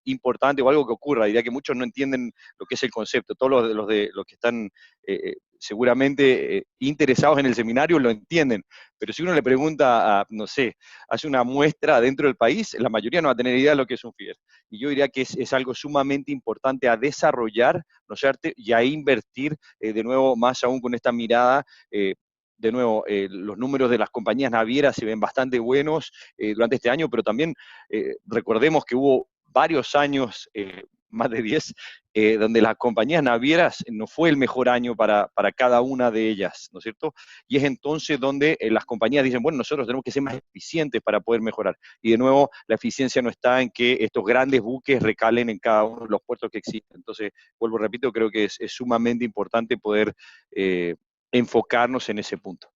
importante o algo que ocurra. Diría que muchos no entienden lo que es el concepto. Todos los que están seguramente interesados en el seminario lo entienden, pero si uno le pregunta a, no sé, hace una muestra dentro del país, la mayoría no va a tener idea de lo que es un feeder. Y yo diría que es algo sumamente importante a desarrollar, ¿no es cierto?, y a invertir, de nuevo, más aún con esta mirada. De nuevo, los números de las compañías navieras se ven bastante buenos durante este año, pero también recordemos que hubo varios años, más de 10, donde las compañías navieras no fue el mejor año para cada una de ellas, ¿no es cierto? Y es entonces donde las compañías dicen, bueno, nosotros tenemos que ser más eficientes para poder mejorar. Y de nuevo, la eficiencia no está en que estos grandes buques recalen en cada uno de los puertos que existen. Entonces, vuelvo, repito, creo que es sumamente importante poder enfocarnos en ese punto.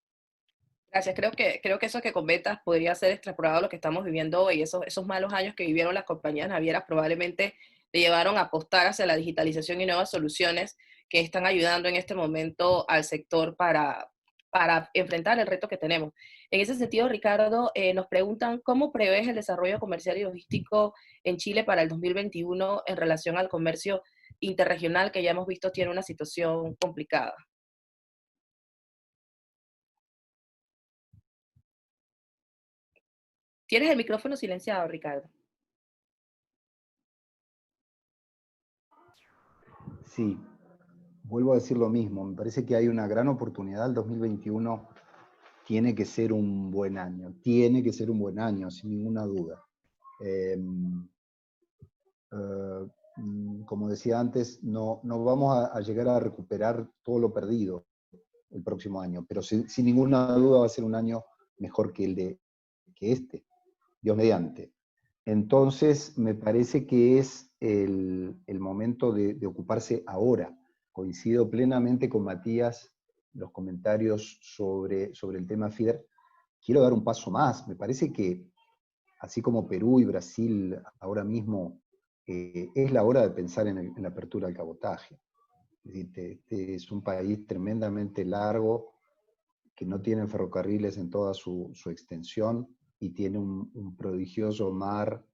Gracias. Creo que eso que comentas podría ser extrapolado a lo que estamos viviendo hoy. Esos malos años que vivieron las compañías navieras probablemente le llevaron a apostar hacia la digitalización y nuevas soluciones que están ayudando en este momento al sector para enfrentar el reto que tenemos. En ese sentido, Ricardo, nos preguntan, ¿cómo prevés el desarrollo comercial y logístico en Chile para el 2021 en relación al comercio interregional, que ya hemos visto tiene una situación complicada? Tienes el micrófono silenciado, Ricardo. Sí, vuelvo a decir lo mismo. Me parece que hay una gran oportunidad. El 2021 tiene que ser un buen año. Tiene que ser un buen año, sin ninguna duda. Como decía antes, no vamos a llegar a recuperar todo lo perdido el próximo año, pero sin ninguna duda va a ser un año mejor que este, Dios mediante. Entonces, me parece que es el momento de ocuparse ahora. Coincido plenamente con Matías, los comentarios sobre el tema FIDER. Quiero dar un paso más. Me parece que, así como Perú y Brasil ahora mismo, es la hora de pensar en la apertura del cabotaje. Es decir, este es un país tremendamente largo, que no tiene ferrocarriles en toda su extensión, y tiene un prodigioso mar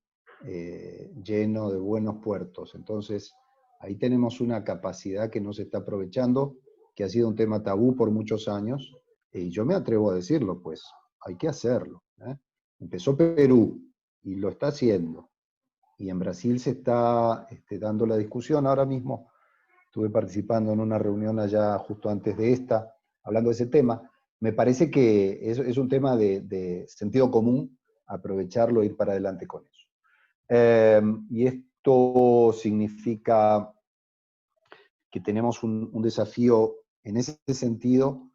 lleno de buenos puertos. Entonces, ahí tenemos una capacidad que no se está aprovechando, que ha sido un tema tabú por muchos años, y yo me atrevo a decirlo, pues hay que hacerlo. Empezó Perú, y lo está haciendo. y en Brasil se está dando la discusión ahora mismo. Estuve participando en una reunión allá justo antes de esta, hablando de ese tema. Me parece que es un tema de sentido común, aprovecharlo e ir para adelante con eso. Y esto significa que tenemos un desafío en ese sentido,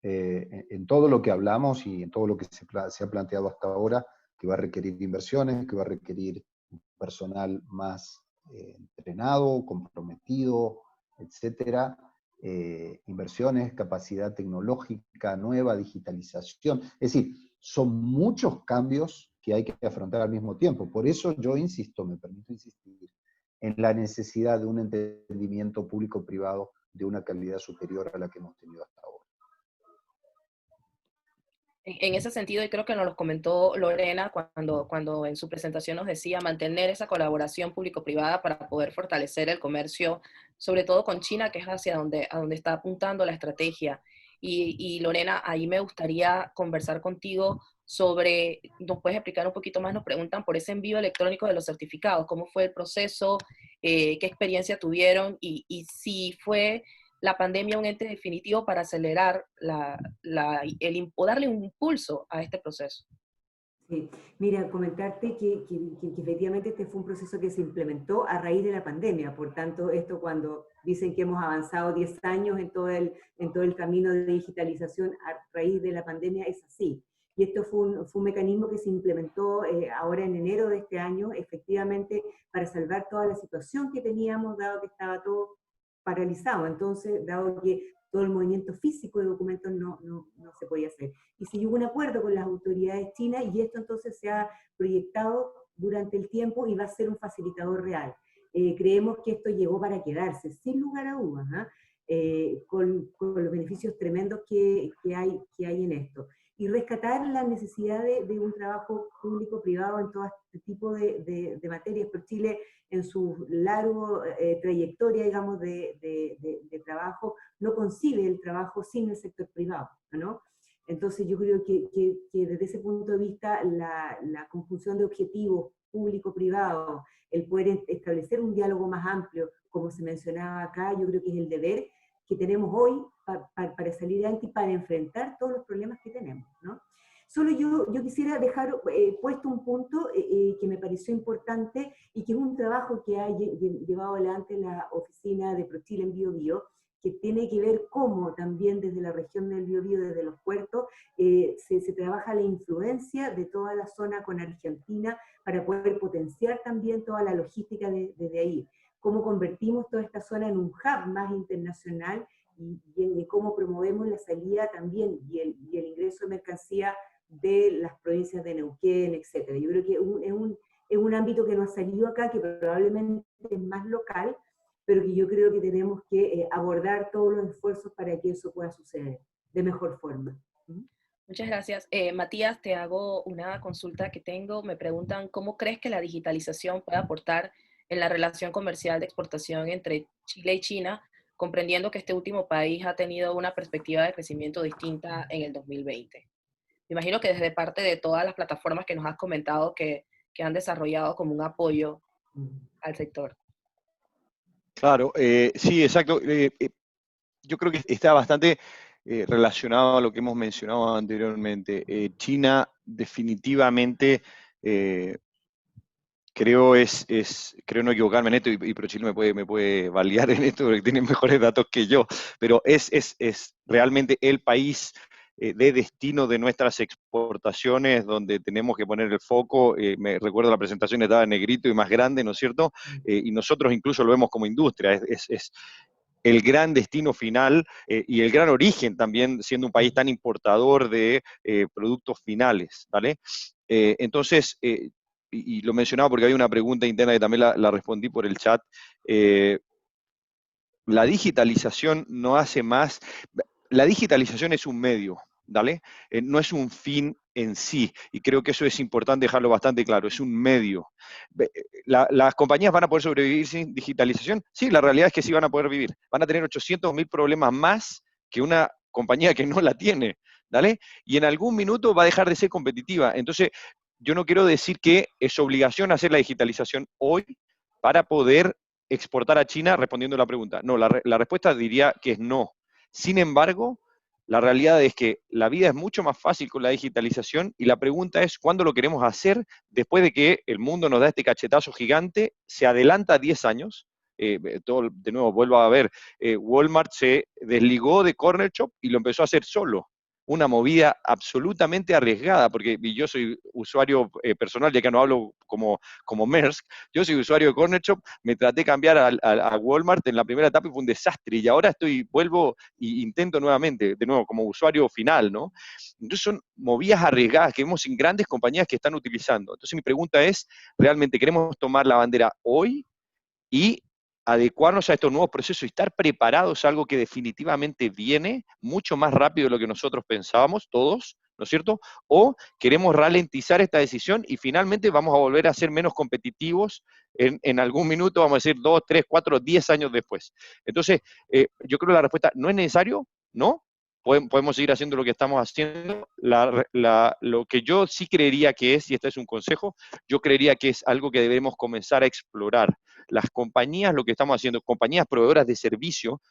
en todo lo que hablamos y en todo lo que se ha planteado hasta ahora, que va a requerir inversiones, que va a requerir personal más entrenado, comprometido, etcétera, inversiones, capacidad tecnológica nueva, digitalización. Es decir, son muchos cambios que hay que afrontar al mismo tiempo. Por eso yo insisto, me permito insistir, en la necesidad de un entendimiento público-privado de una calidad superior a la que hemos tenido hasta ahora. En ese sentido, y creo que nos lo comentó Lorena cuando en su presentación nos decía mantener esa colaboración público-privada para poder fortalecer el comercio, sobre todo con China, que es a donde está apuntando la estrategia. Y Lorena, ahí me gustaría conversar contigo sobre, ¿nos puedes explicar un poquito más? Nos preguntan por ese envío electrónico de los certificados, ¿cómo fue el proceso? ¿Qué experiencia tuvieron? Y si fue la pandemia un ente definitivo para acelerar o darle un impulso a este proceso. Sí, mira, comentarte que efectivamente este fue un proceso que se implementó a raíz de la pandemia, por tanto, esto cuando dicen que hemos avanzado 10 años en todo el camino de digitalización a raíz de la pandemia, es así. Y esto fue un mecanismo que se implementó ahora en enero de este año, efectivamente, para salvar toda la situación que teníamos, dado que estaba todo paralizado, entonces, dado que todo el movimiento físico de documentos no se podía hacer. Y se llegó a un acuerdo con las autoridades chinas y esto entonces se ha proyectado durante el tiempo y va a ser un facilitador real. Creemos que esto llegó para quedarse, sin lugar a dudas, con los beneficios tremendos que hay en esto. Y rescatar la necesidad de un trabajo público-privado en todo este tipo de materias, por Chile en su largo trayectoria, digamos, de trabajo, no concibe el trabajo sin el sector privado, ¿no? Entonces yo creo que desde ese punto de vista la conjunción de objetivos público-privado, el poder establecer un diálogo más amplio, como se mencionaba acá, yo creo que es el deber que tenemos hoy para salir adelante y para enfrentar todos los problemas que tenemos, ¿no? Solo yo quisiera dejar puesto un punto que me pareció importante y que es un trabajo que ha llevado adelante la oficina de ProChile en Biobío, que tiene que ver cómo también desde la región del Biobío, desde los puertos, se trabaja la influencia de toda la zona con Argentina para poder potenciar también toda la logística desde ahí. Cómo convertimos toda esta zona en un hub más internacional y cómo promovemos la salida también y el ingreso de mercancía de las provincias de Neuquén, etc. Yo creo que es un ámbito que no ha salido acá, que probablemente es más local, pero que yo creo que tenemos que abordar todos los esfuerzos para que eso pueda suceder de mejor forma. Muchas gracias. Matías, te hago una consulta que tengo. Me preguntan, ¿cómo crees que la digitalización puede aportar en la relación comercial de exportación entre Chile y China, comprendiendo que este último país ha tenido una perspectiva de crecimiento distinta en el 2020? Me imagino que desde parte de todas las plataformas que nos has comentado que han desarrollado como un apoyo al sector. Claro, sí, exacto. Yo creo que está bastante relacionado a lo que hemos mencionado anteriormente. China definitivamente, creo no equivocarme en esto, y ProChile me puede validar en esto porque tiene mejores datos que yo, pero es realmente el país de destino de nuestras exportaciones, donde tenemos que poner el foco. Me recuerdo la presentación estaba en negrito y más grande, ¿no es cierto? Y nosotros incluso lo vemos como industria, es el gran destino final y el gran origen también, siendo un país tan importador de productos finales, ¿vale? Entonces, y lo mencionaba porque hay una pregunta interna que también la respondí por el chat, la digitalización no hace más, la digitalización es un medio, ¿vale? No es un fin en sí, y creo que eso es importante dejarlo bastante claro, es un medio. ¿Las compañías van a poder sobrevivir sin digitalización? Sí, la realidad es que sí van a poder vivir. Van a tener 800.000 problemas más que una compañía que no la tiene, ¿vale? Y en algún minuto va a dejar de ser competitiva. Entonces, yo no quiero decir que es obligación hacer la digitalización hoy para poder exportar a China, respondiendo a la pregunta. No, la respuesta diría que es no. Sin embargo, la realidad es que la vida es mucho más fácil con la digitalización y la pregunta es cuándo lo queremos hacer después de que el mundo nos da este cachetazo gigante, se adelanta 10 años. De nuevo, vuelvo a ver, Walmart se desligó de Corner Shop y lo empezó a hacer solo. Una movida absolutamente arriesgada, porque yo soy usuario personal, ya que no hablo como Maersk, yo soy usuario de Corner Shop, me traté de cambiar a Walmart en la primera etapa y fue un desastre, y ahora vuelvo e intento nuevamente, de nuevo, como usuario final, ¿no? Entonces son movidas arriesgadas que vemos en grandes compañías que están utilizando. Entonces mi pregunta es, ¿realmente queremos tomar la bandera hoy y adecuarnos a estos nuevos procesos y estar preparados a algo que definitivamente viene mucho más rápido de lo que nosotros pensábamos, todos, ¿no es cierto? ¿O queremos ralentizar esta decisión y finalmente vamos a volver a ser menos competitivos en algún minuto, vamos a decir 2, 3, 4, 10 años después? Entonces, yo creo que la respuesta no es necesario, ¿no? Podemos seguir haciendo lo que estamos haciendo. Lo que yo sí creería que es, y este es un consejo, yo creería que es algo que debemos comenzar a explorar. Las compañías, lo que estamos haciendo, compañías proveedoras de servicio,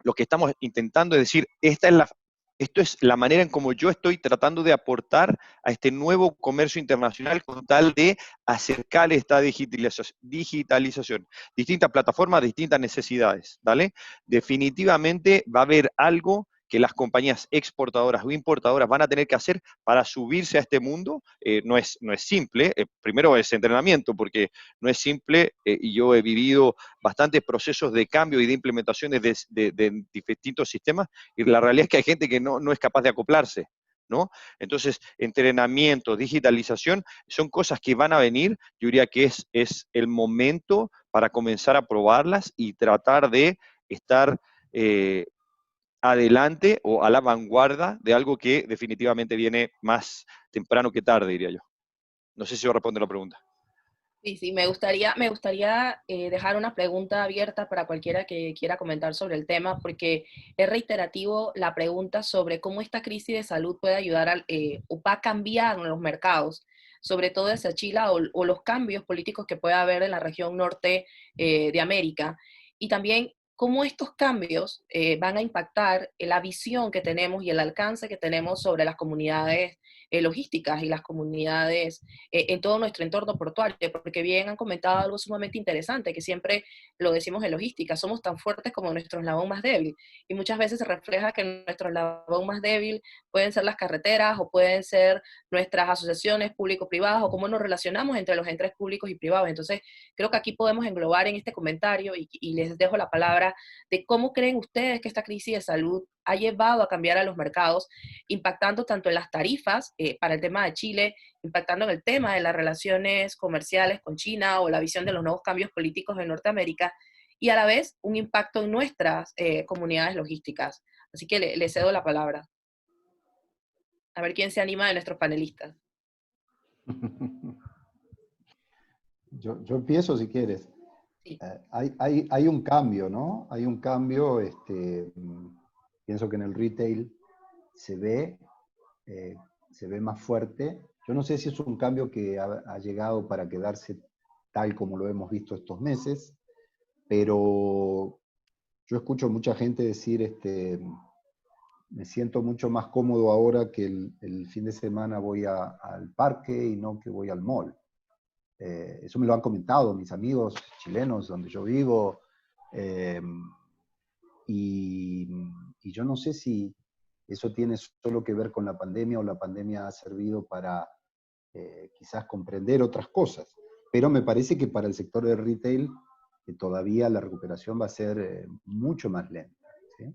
lo que estamos intentando es decir, esto es la manera en cómo yo estoy tratando de aportar a este nuevo comercio internacional con tal de acercar esta digitalización. Distintas plataformas, distintas necesidades, ¿vale? Definitivamente va a haber algo que las compañías exportadoras o importadoras van a tener que hacer para subirse a este mundo. No es simple, primero es entrenamiento, porque no es simple, y yo he vivido bastantes procesos de cambio y de implementaciones de distintos sistemas, y la realidad es que hay gente que no es capaz de acoplarse, ¿no? Entonces, entrenamiento, digitalización, son cosas que van a venir. Yo diría que es el momento para comenzar a probarlas y tratar de estar adelante o a la vanguardia de algo que definitivamente viene más temprano que tarde, diría yo. No sé si yo respondo la pregunta. Sí, me gustaría dejar una pregunta abierta para cualquiera que quiera comentar sobre el tema, porque es reiterativo la pregunta sobre cómo esta crisis de salud puede ayudar o va a cambiar los mercados, sobre todo hacia Chile o los cambios políticos que pueda haber en la región norte de América. Y también cómo estos cambios van a impactar la visión que tenemos y el alcance que tenemos sobre las comunidades logísticas y las comunidades en todo nuestro entorno portuario, porque bien han comentado algo sumamente interesante, que siempre lo decimos en logística, somos tan fuertes como nuestro eslabón más débil, y muchas veces se refleja que nuestro eslabón más débil pueden ser las carreteras o pueden ser nuestras asociaciones público-privadas o cómo nos relacionamos entre los entes públicos y privados. Entonces, creo que aquí podemos englobar en este comentario y les dejo la palabra de cómo creen ustedes que esta crisis de salud ha llevado a cambiar a los mercados, impactando tanto en las tarifas para el tema de Chile, impactando en el tema de las relaciones comerciales con China o la visión de los nuevos cambios políticos en Norteamérica, y a la vez un impacto en nuestras comunidades logísticas. Así que le cedo la palabra. A ver quién se anima de nuestros panelistas. Yo empiezo si quieres. Sí. Hay un cambio, ¿no? Hay un cambio, pienso que en el retail se ve más fuerte. Yo no sé si es un cambio que ha llegado para quedarse tal como lo hemos visto estos meses, pero yo escucho mucha gente decir, me siento mucho más cómodo ahora que el fin de semana voy al parque y no que voy al mall. Eso me lo han comentado mis amigos chilenos donde yo vivo, y yo no sé si eso tiene solo que ver con la pandemia o la pandemia ha servido para quizás comprender otras cosas, pero me parece que para el sector del retail todavía la recuperación va a ser mucho más lenta, ¿sí?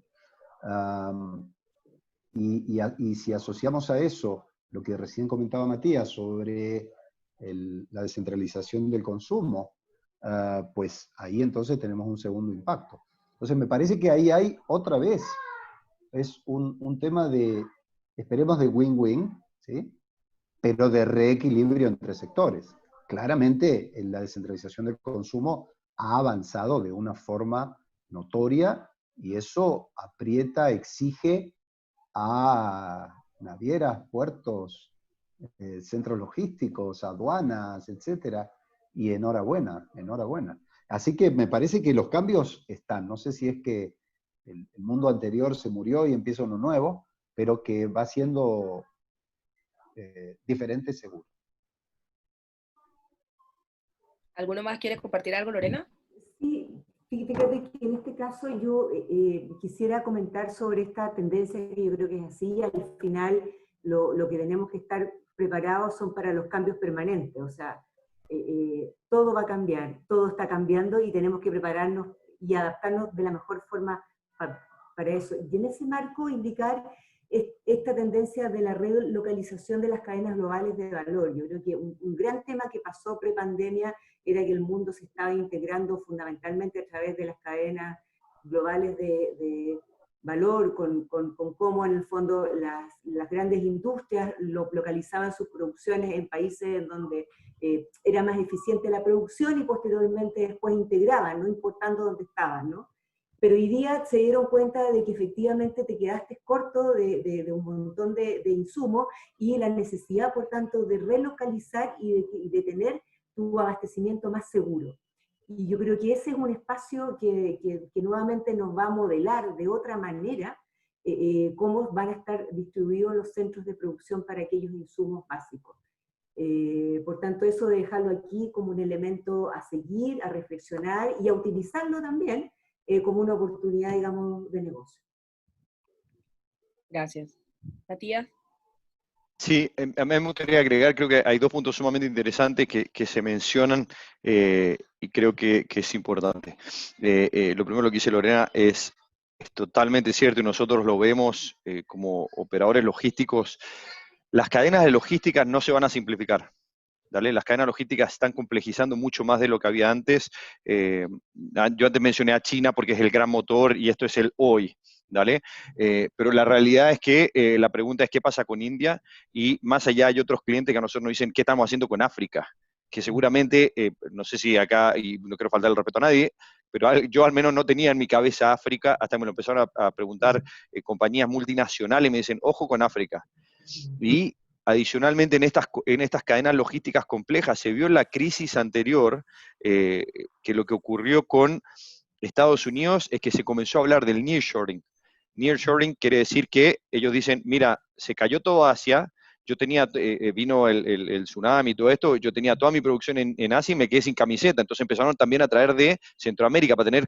Y si asociamos a eso lo que recién comentaba Matías sobre la descentralización del consumo, pues ahí entonces tenemos un segundo impacto. Entonces me parece que ahí hay otra vez, es un tema de, esperemos de win-win, ¿sí? Pero de reequilibrio entre sectores. Claramente la descentralización del consumo ha avanzado de una forma notoria y eso aprieta, exige a navieras, puertos, centros logísticos, aduanas, etcétera, y enhorabuena, enhorabuena. Así que me parece que los cambios están. No sé si es que el mundo anterior se murió y empieza uno nuevo, pero que va siendo diferente seguro. ¿Alguno más quiere compartir algo, Lorena? Sí, fíjate que en este caso yo quisiera comentar sobre esta tendencia que yo creo que es así. Al final lo que tenemos que estar preparados son para los cambios permanentes, o sea, todo va a cambiar, todo está cambiando y tenemos que prepararnos y adaptarnos de la mejor forma para eso. Y en ese marco indicar esta tendencia de la relocalización de las cadenas globales de valor. Yo creo que un gran tema que pasó pre-pandemia era que el mundo se estaba integrando fundamentalmente a través de las cadenas globales de valor, con cómo en el fondo las grandes industrias localizaban sus producciones en países en donde era más eficiente la producción y posteriormente después integraban, no importando dónde estaban, ¿no? Pero hoy día se dieron cuenta de que efectivamente te quedaste corto de un montón de insumos y la necesidad, por tanto, de relocalizar y de tener tu abastecimiento más seguro. Y yo creo que ese es un espacio que nuevamente nos va a modelar de otra manera cómo van a estar distribuidos los centros de producción para aquellos insumos básicos. Por tanto, eso de dejarlo aquí como un elemento a seguir, a reflexionar y a utilizarlo también como una oportunidad, digamos, de negocio. Gracias. Matías. Sí, a mí me gustaría agregar, creo que hay dos puntos sumamente interesantes que se mencionan y creo que es importante. Lo primero que dice Lorena es totalmente cierto y nosotros lo vemos como operadores logísticos. Las cadenas de logística no se van a simplificar. ¿Dale? Las cadenas logísticas están complejizando mucho más de lo que había antes. Yo antes mencioné a China porque es el gran motor y esto es el hoy. ¿Dale? Pero la realidad es que la pregunta es qué pasa con India y más allá hay otros clientes que a nosotros nos dicen qué estamos haciendo con África, que seguramente, no sé si acá, y no quiero faltar el respeto a nadie, pero yo al menos no tenía en mi cabeza África hasta me lo empezaron a preguntar compañías multinacionales y me dicen, ojo con África. Y adicionalmente en estas cadenas logísticas complejas se vio en la crisis anterior que lo que ocurrió con Estados Unidos es que se comenzó a hablar del nearshoring. Nearshoring quiere decir que ellos dicen, mira, se cayó todo Asia, yo tenía, vino el tsunami y todo esto, yo tenía toda mi producción en Asia y me quedé sin camiseta, entonces empezaron también a traer de Centroamérica para tener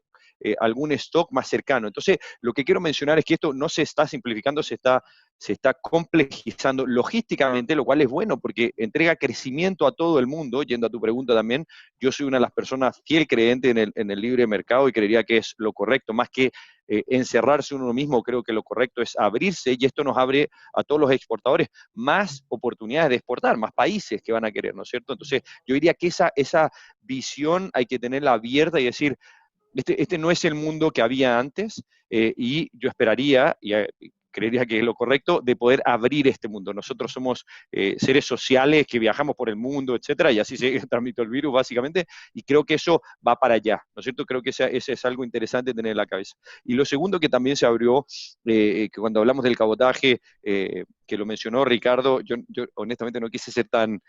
algún stock más cercano. Entonces, lo que quiero mencionar es que esto no se está simplificando, se está complejizando logísticamente, lo cual es bueno porque entrega crecimiento a todo el mundo, yendo a tu pregunta también, yo soy una de las personas fiel creyente en el libre mercado y creería que es lo correcto, más que encerrarse uno mismo, creo que lo correcto es abrirse y esto nos abre a todos los exportadores más oportunidades de exportar, más países que van a querer, ¿no es cierto? Entonces, yo diría que esa visión hay que tenerla abierta y decir, este no es el mundo que había antes y yo esperaría, y creería que es lo correcto, de poder abrir este mundo. Nosotros somos seres sociales que viajamos por el mundo, etcétera, y así se transmitió el virus, básicamente, y creo que eso va para allá, ¿no es cierto? Creo que ese es algo interesante tener en la cabeza. Y lo segundo que también se abrió, que cuando hablamos del cabotaje, que lo mencionó Ricardo, yo honestamente no quise ser tan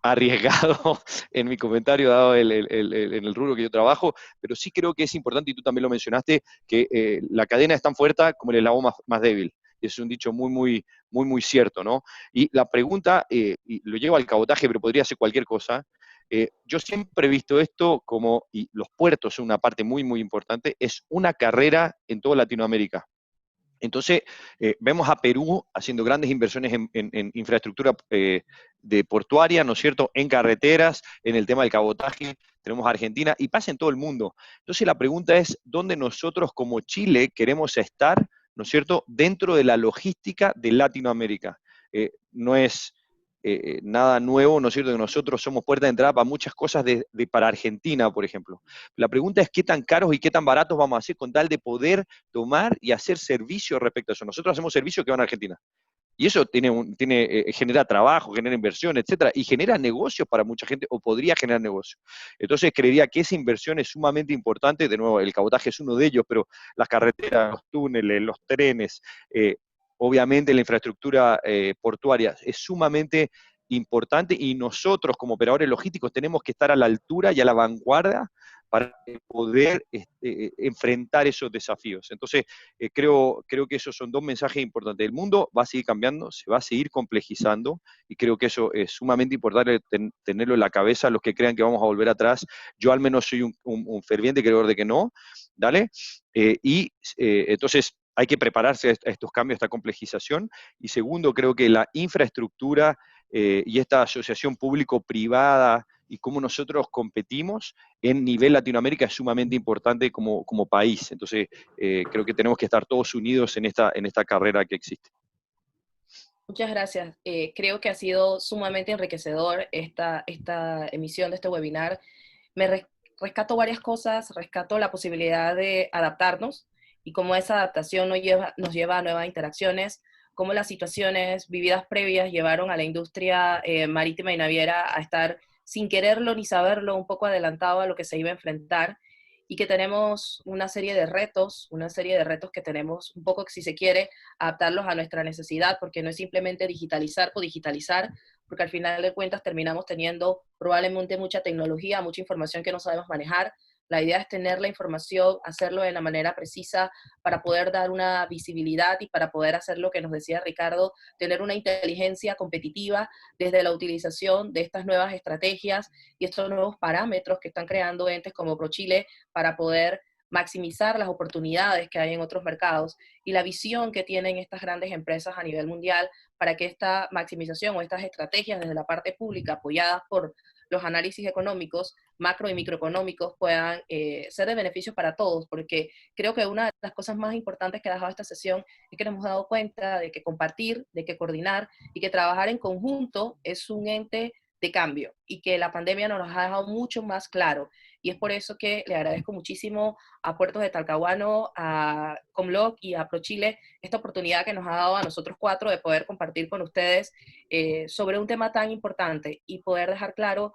arriesgado en mi comentario, dado en el rubro que yo trabajo, pero sí creo que es importante, y tú también lo mencionaste, que la cadena es tan fuerte como el eslabón más débil. Y es un dicho muy cierto, ¿no? Y la pregunta, y lo llevo al cabotaje, pero podría ser cualquier cosa, yo siempre he visto esto como, y los puertos son una parte muy importante, es una carrera en toda Latinoamérica. Entonces, vemos a Perú haciendo grandes inversiones en infraestructura de portuaria, ¿no es cierto?, en carreteras, en el tema del cabotaje, tenemos a Argentina, y pasa en todo el mundo. Entonces, la pregunta es, ¿dónde nosotros como Chile queremos estar, ¿no es cierto?, dentro de la logística de Latinoamérica? No es nada nuevo, ¿no es cierto?, que nosotros somos puerta de entrada para muchas cosas para Argentina, por ejemplo. La pregunta es qué tan caros y qué tan baratos vamos a hacer con tal de poder tomar y hacer servicio respecto a eso. Nosotros hacemos servicios que van a Argentina. Y eso genera trabajo, genera inversión, etcétera, y genera negocios para mucha gente, o podría generar negocios. Entonces, creería que esa inversión es sumamente importante. De nuevo, el cabotaje es uno de ellos, pero las carreteras, los túneles, los trenes, obviamente la infraestructura portuaria es sumamente importante y nosotros como operadores logísticos tenemos que estar a la altura y a la vanguardia para poder enfrentar esos desafíos. Entonces, creo que esos son dos mensajes importantes. El mundo va a seguir cambiando, se va a seguir complejizando, y creo que eso es sumamente importante tenerlo en la cabeza. Los que crean que vamos a volver atrás, yo al menos soy un ferviente creedor de que no, ¿dale? Entonces, hay que prepararse a estos cambios, a esta complejización. Y segundo, creo que la infraestructura y esta asociación público-privada y cómo nosotros competimos en nivel Latinoamérica es sumamente importante como país. Entonces, creo que tenemos que estar todos unidos en esta carrera que existe. Muchas gracias. Creo que ha sido sumamente enriquecedor esta emisión de este webinar. Rescato varias cosas, rescato la posibilidad de adaptarnos y cómo esa adaptación nos lleva a nuevas interacciones, cómo las situaciones vividas previas llevaron a la industria marítima y naviera a estar sin quererlo ni saberlo un poco adelantado a lo que se iba a enfrentar, y que tenemos una serie de retos que tenemos un poco, si se quiere, adaptarlos a nuestra necesidad, porque no es simplemente digitalizar por digitalizar, porque al final de cuentas terminamos teniendo probablemente mucha tecnología, mucha información que no sabemos manejar. La idea es tener la información, hacerlo de la manera precisa para poder dar una visibilidad y para poder hacer lo que nos decía Ricardo, tener una inteligencia competitiva desde la utilización de estas nuevas estrategias y estos nuevos parámetros que están creando entes como ProChile para poder maximizar las oportunidades que hay en otros mercados y la visión que tienen estas grandes empresas a nivel mundial para que esta maximización o estas estrategias desde la parte pública apoyadas por los análisis económicos, macro y microeconómicos, puedan ser de beneficio para todos, porque creo que una de las cosas más importantes que ha dejado esta sesión es que nos hemos dado cuenta de que compartir, de que coordinar y que trabajar en conjunto es un ente de cambio, y que la pandemia nos ha dejado mucho más claro. Y es por eso que le agradezco muchísimo a Puertos de Talcahuano, a Comlock y a ProChile esta oportunidad que nos ha dado a nosotros cuatro de poder compartir con ustedes sobre un tema tan importante y poder dejar claro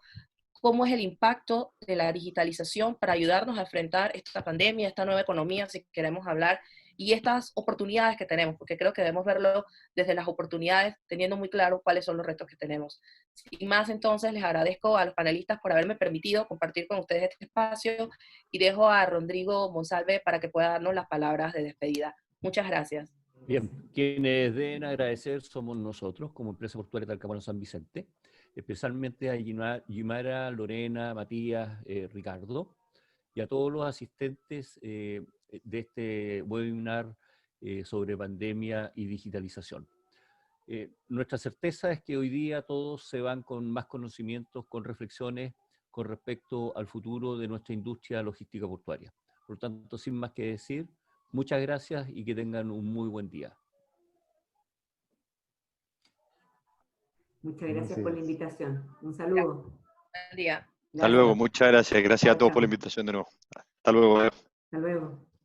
cómo es el impacto de la digitalización para ayudarnos a enfrentar esta pandemia, esta nueva economía, si queremos hablar, y estas oportunidades que tenemos, porque creo que debemos verlo desde las oportunidades, teniendo muy claro cuáles son los retos que tenemos. Sin más, entonces, les agradezco a los panelistas por haberme permitido compartir con ustedes este espacio, y dejo a Rodrigo Monsalve para que pueda darnos las palabras de despedida. Muchas gracias. Bien, quienes deben agradecer somos nosotros, como Empresa Portuaria de Talcahuano San Vicente, especialmente a Guimara, Lorena, Matías, Ricardo, y a todos los asistentes de este webinar sobre pandemia y digitalización. Nuestra certeza es que hoy día todos se van con más conocimientos, con reflexiones con respecto al futuro de nuestra industria logística portuaria. Por lo tanto, sin más que decir, muchas gracias y que tengan un muy buen día. Muchas gracias por la invitación. Un saludo. Buen día. Hasta luego, muchas gracias. Gracias a todos por la invitación de nuevo. Hasta luego. Hasta luego.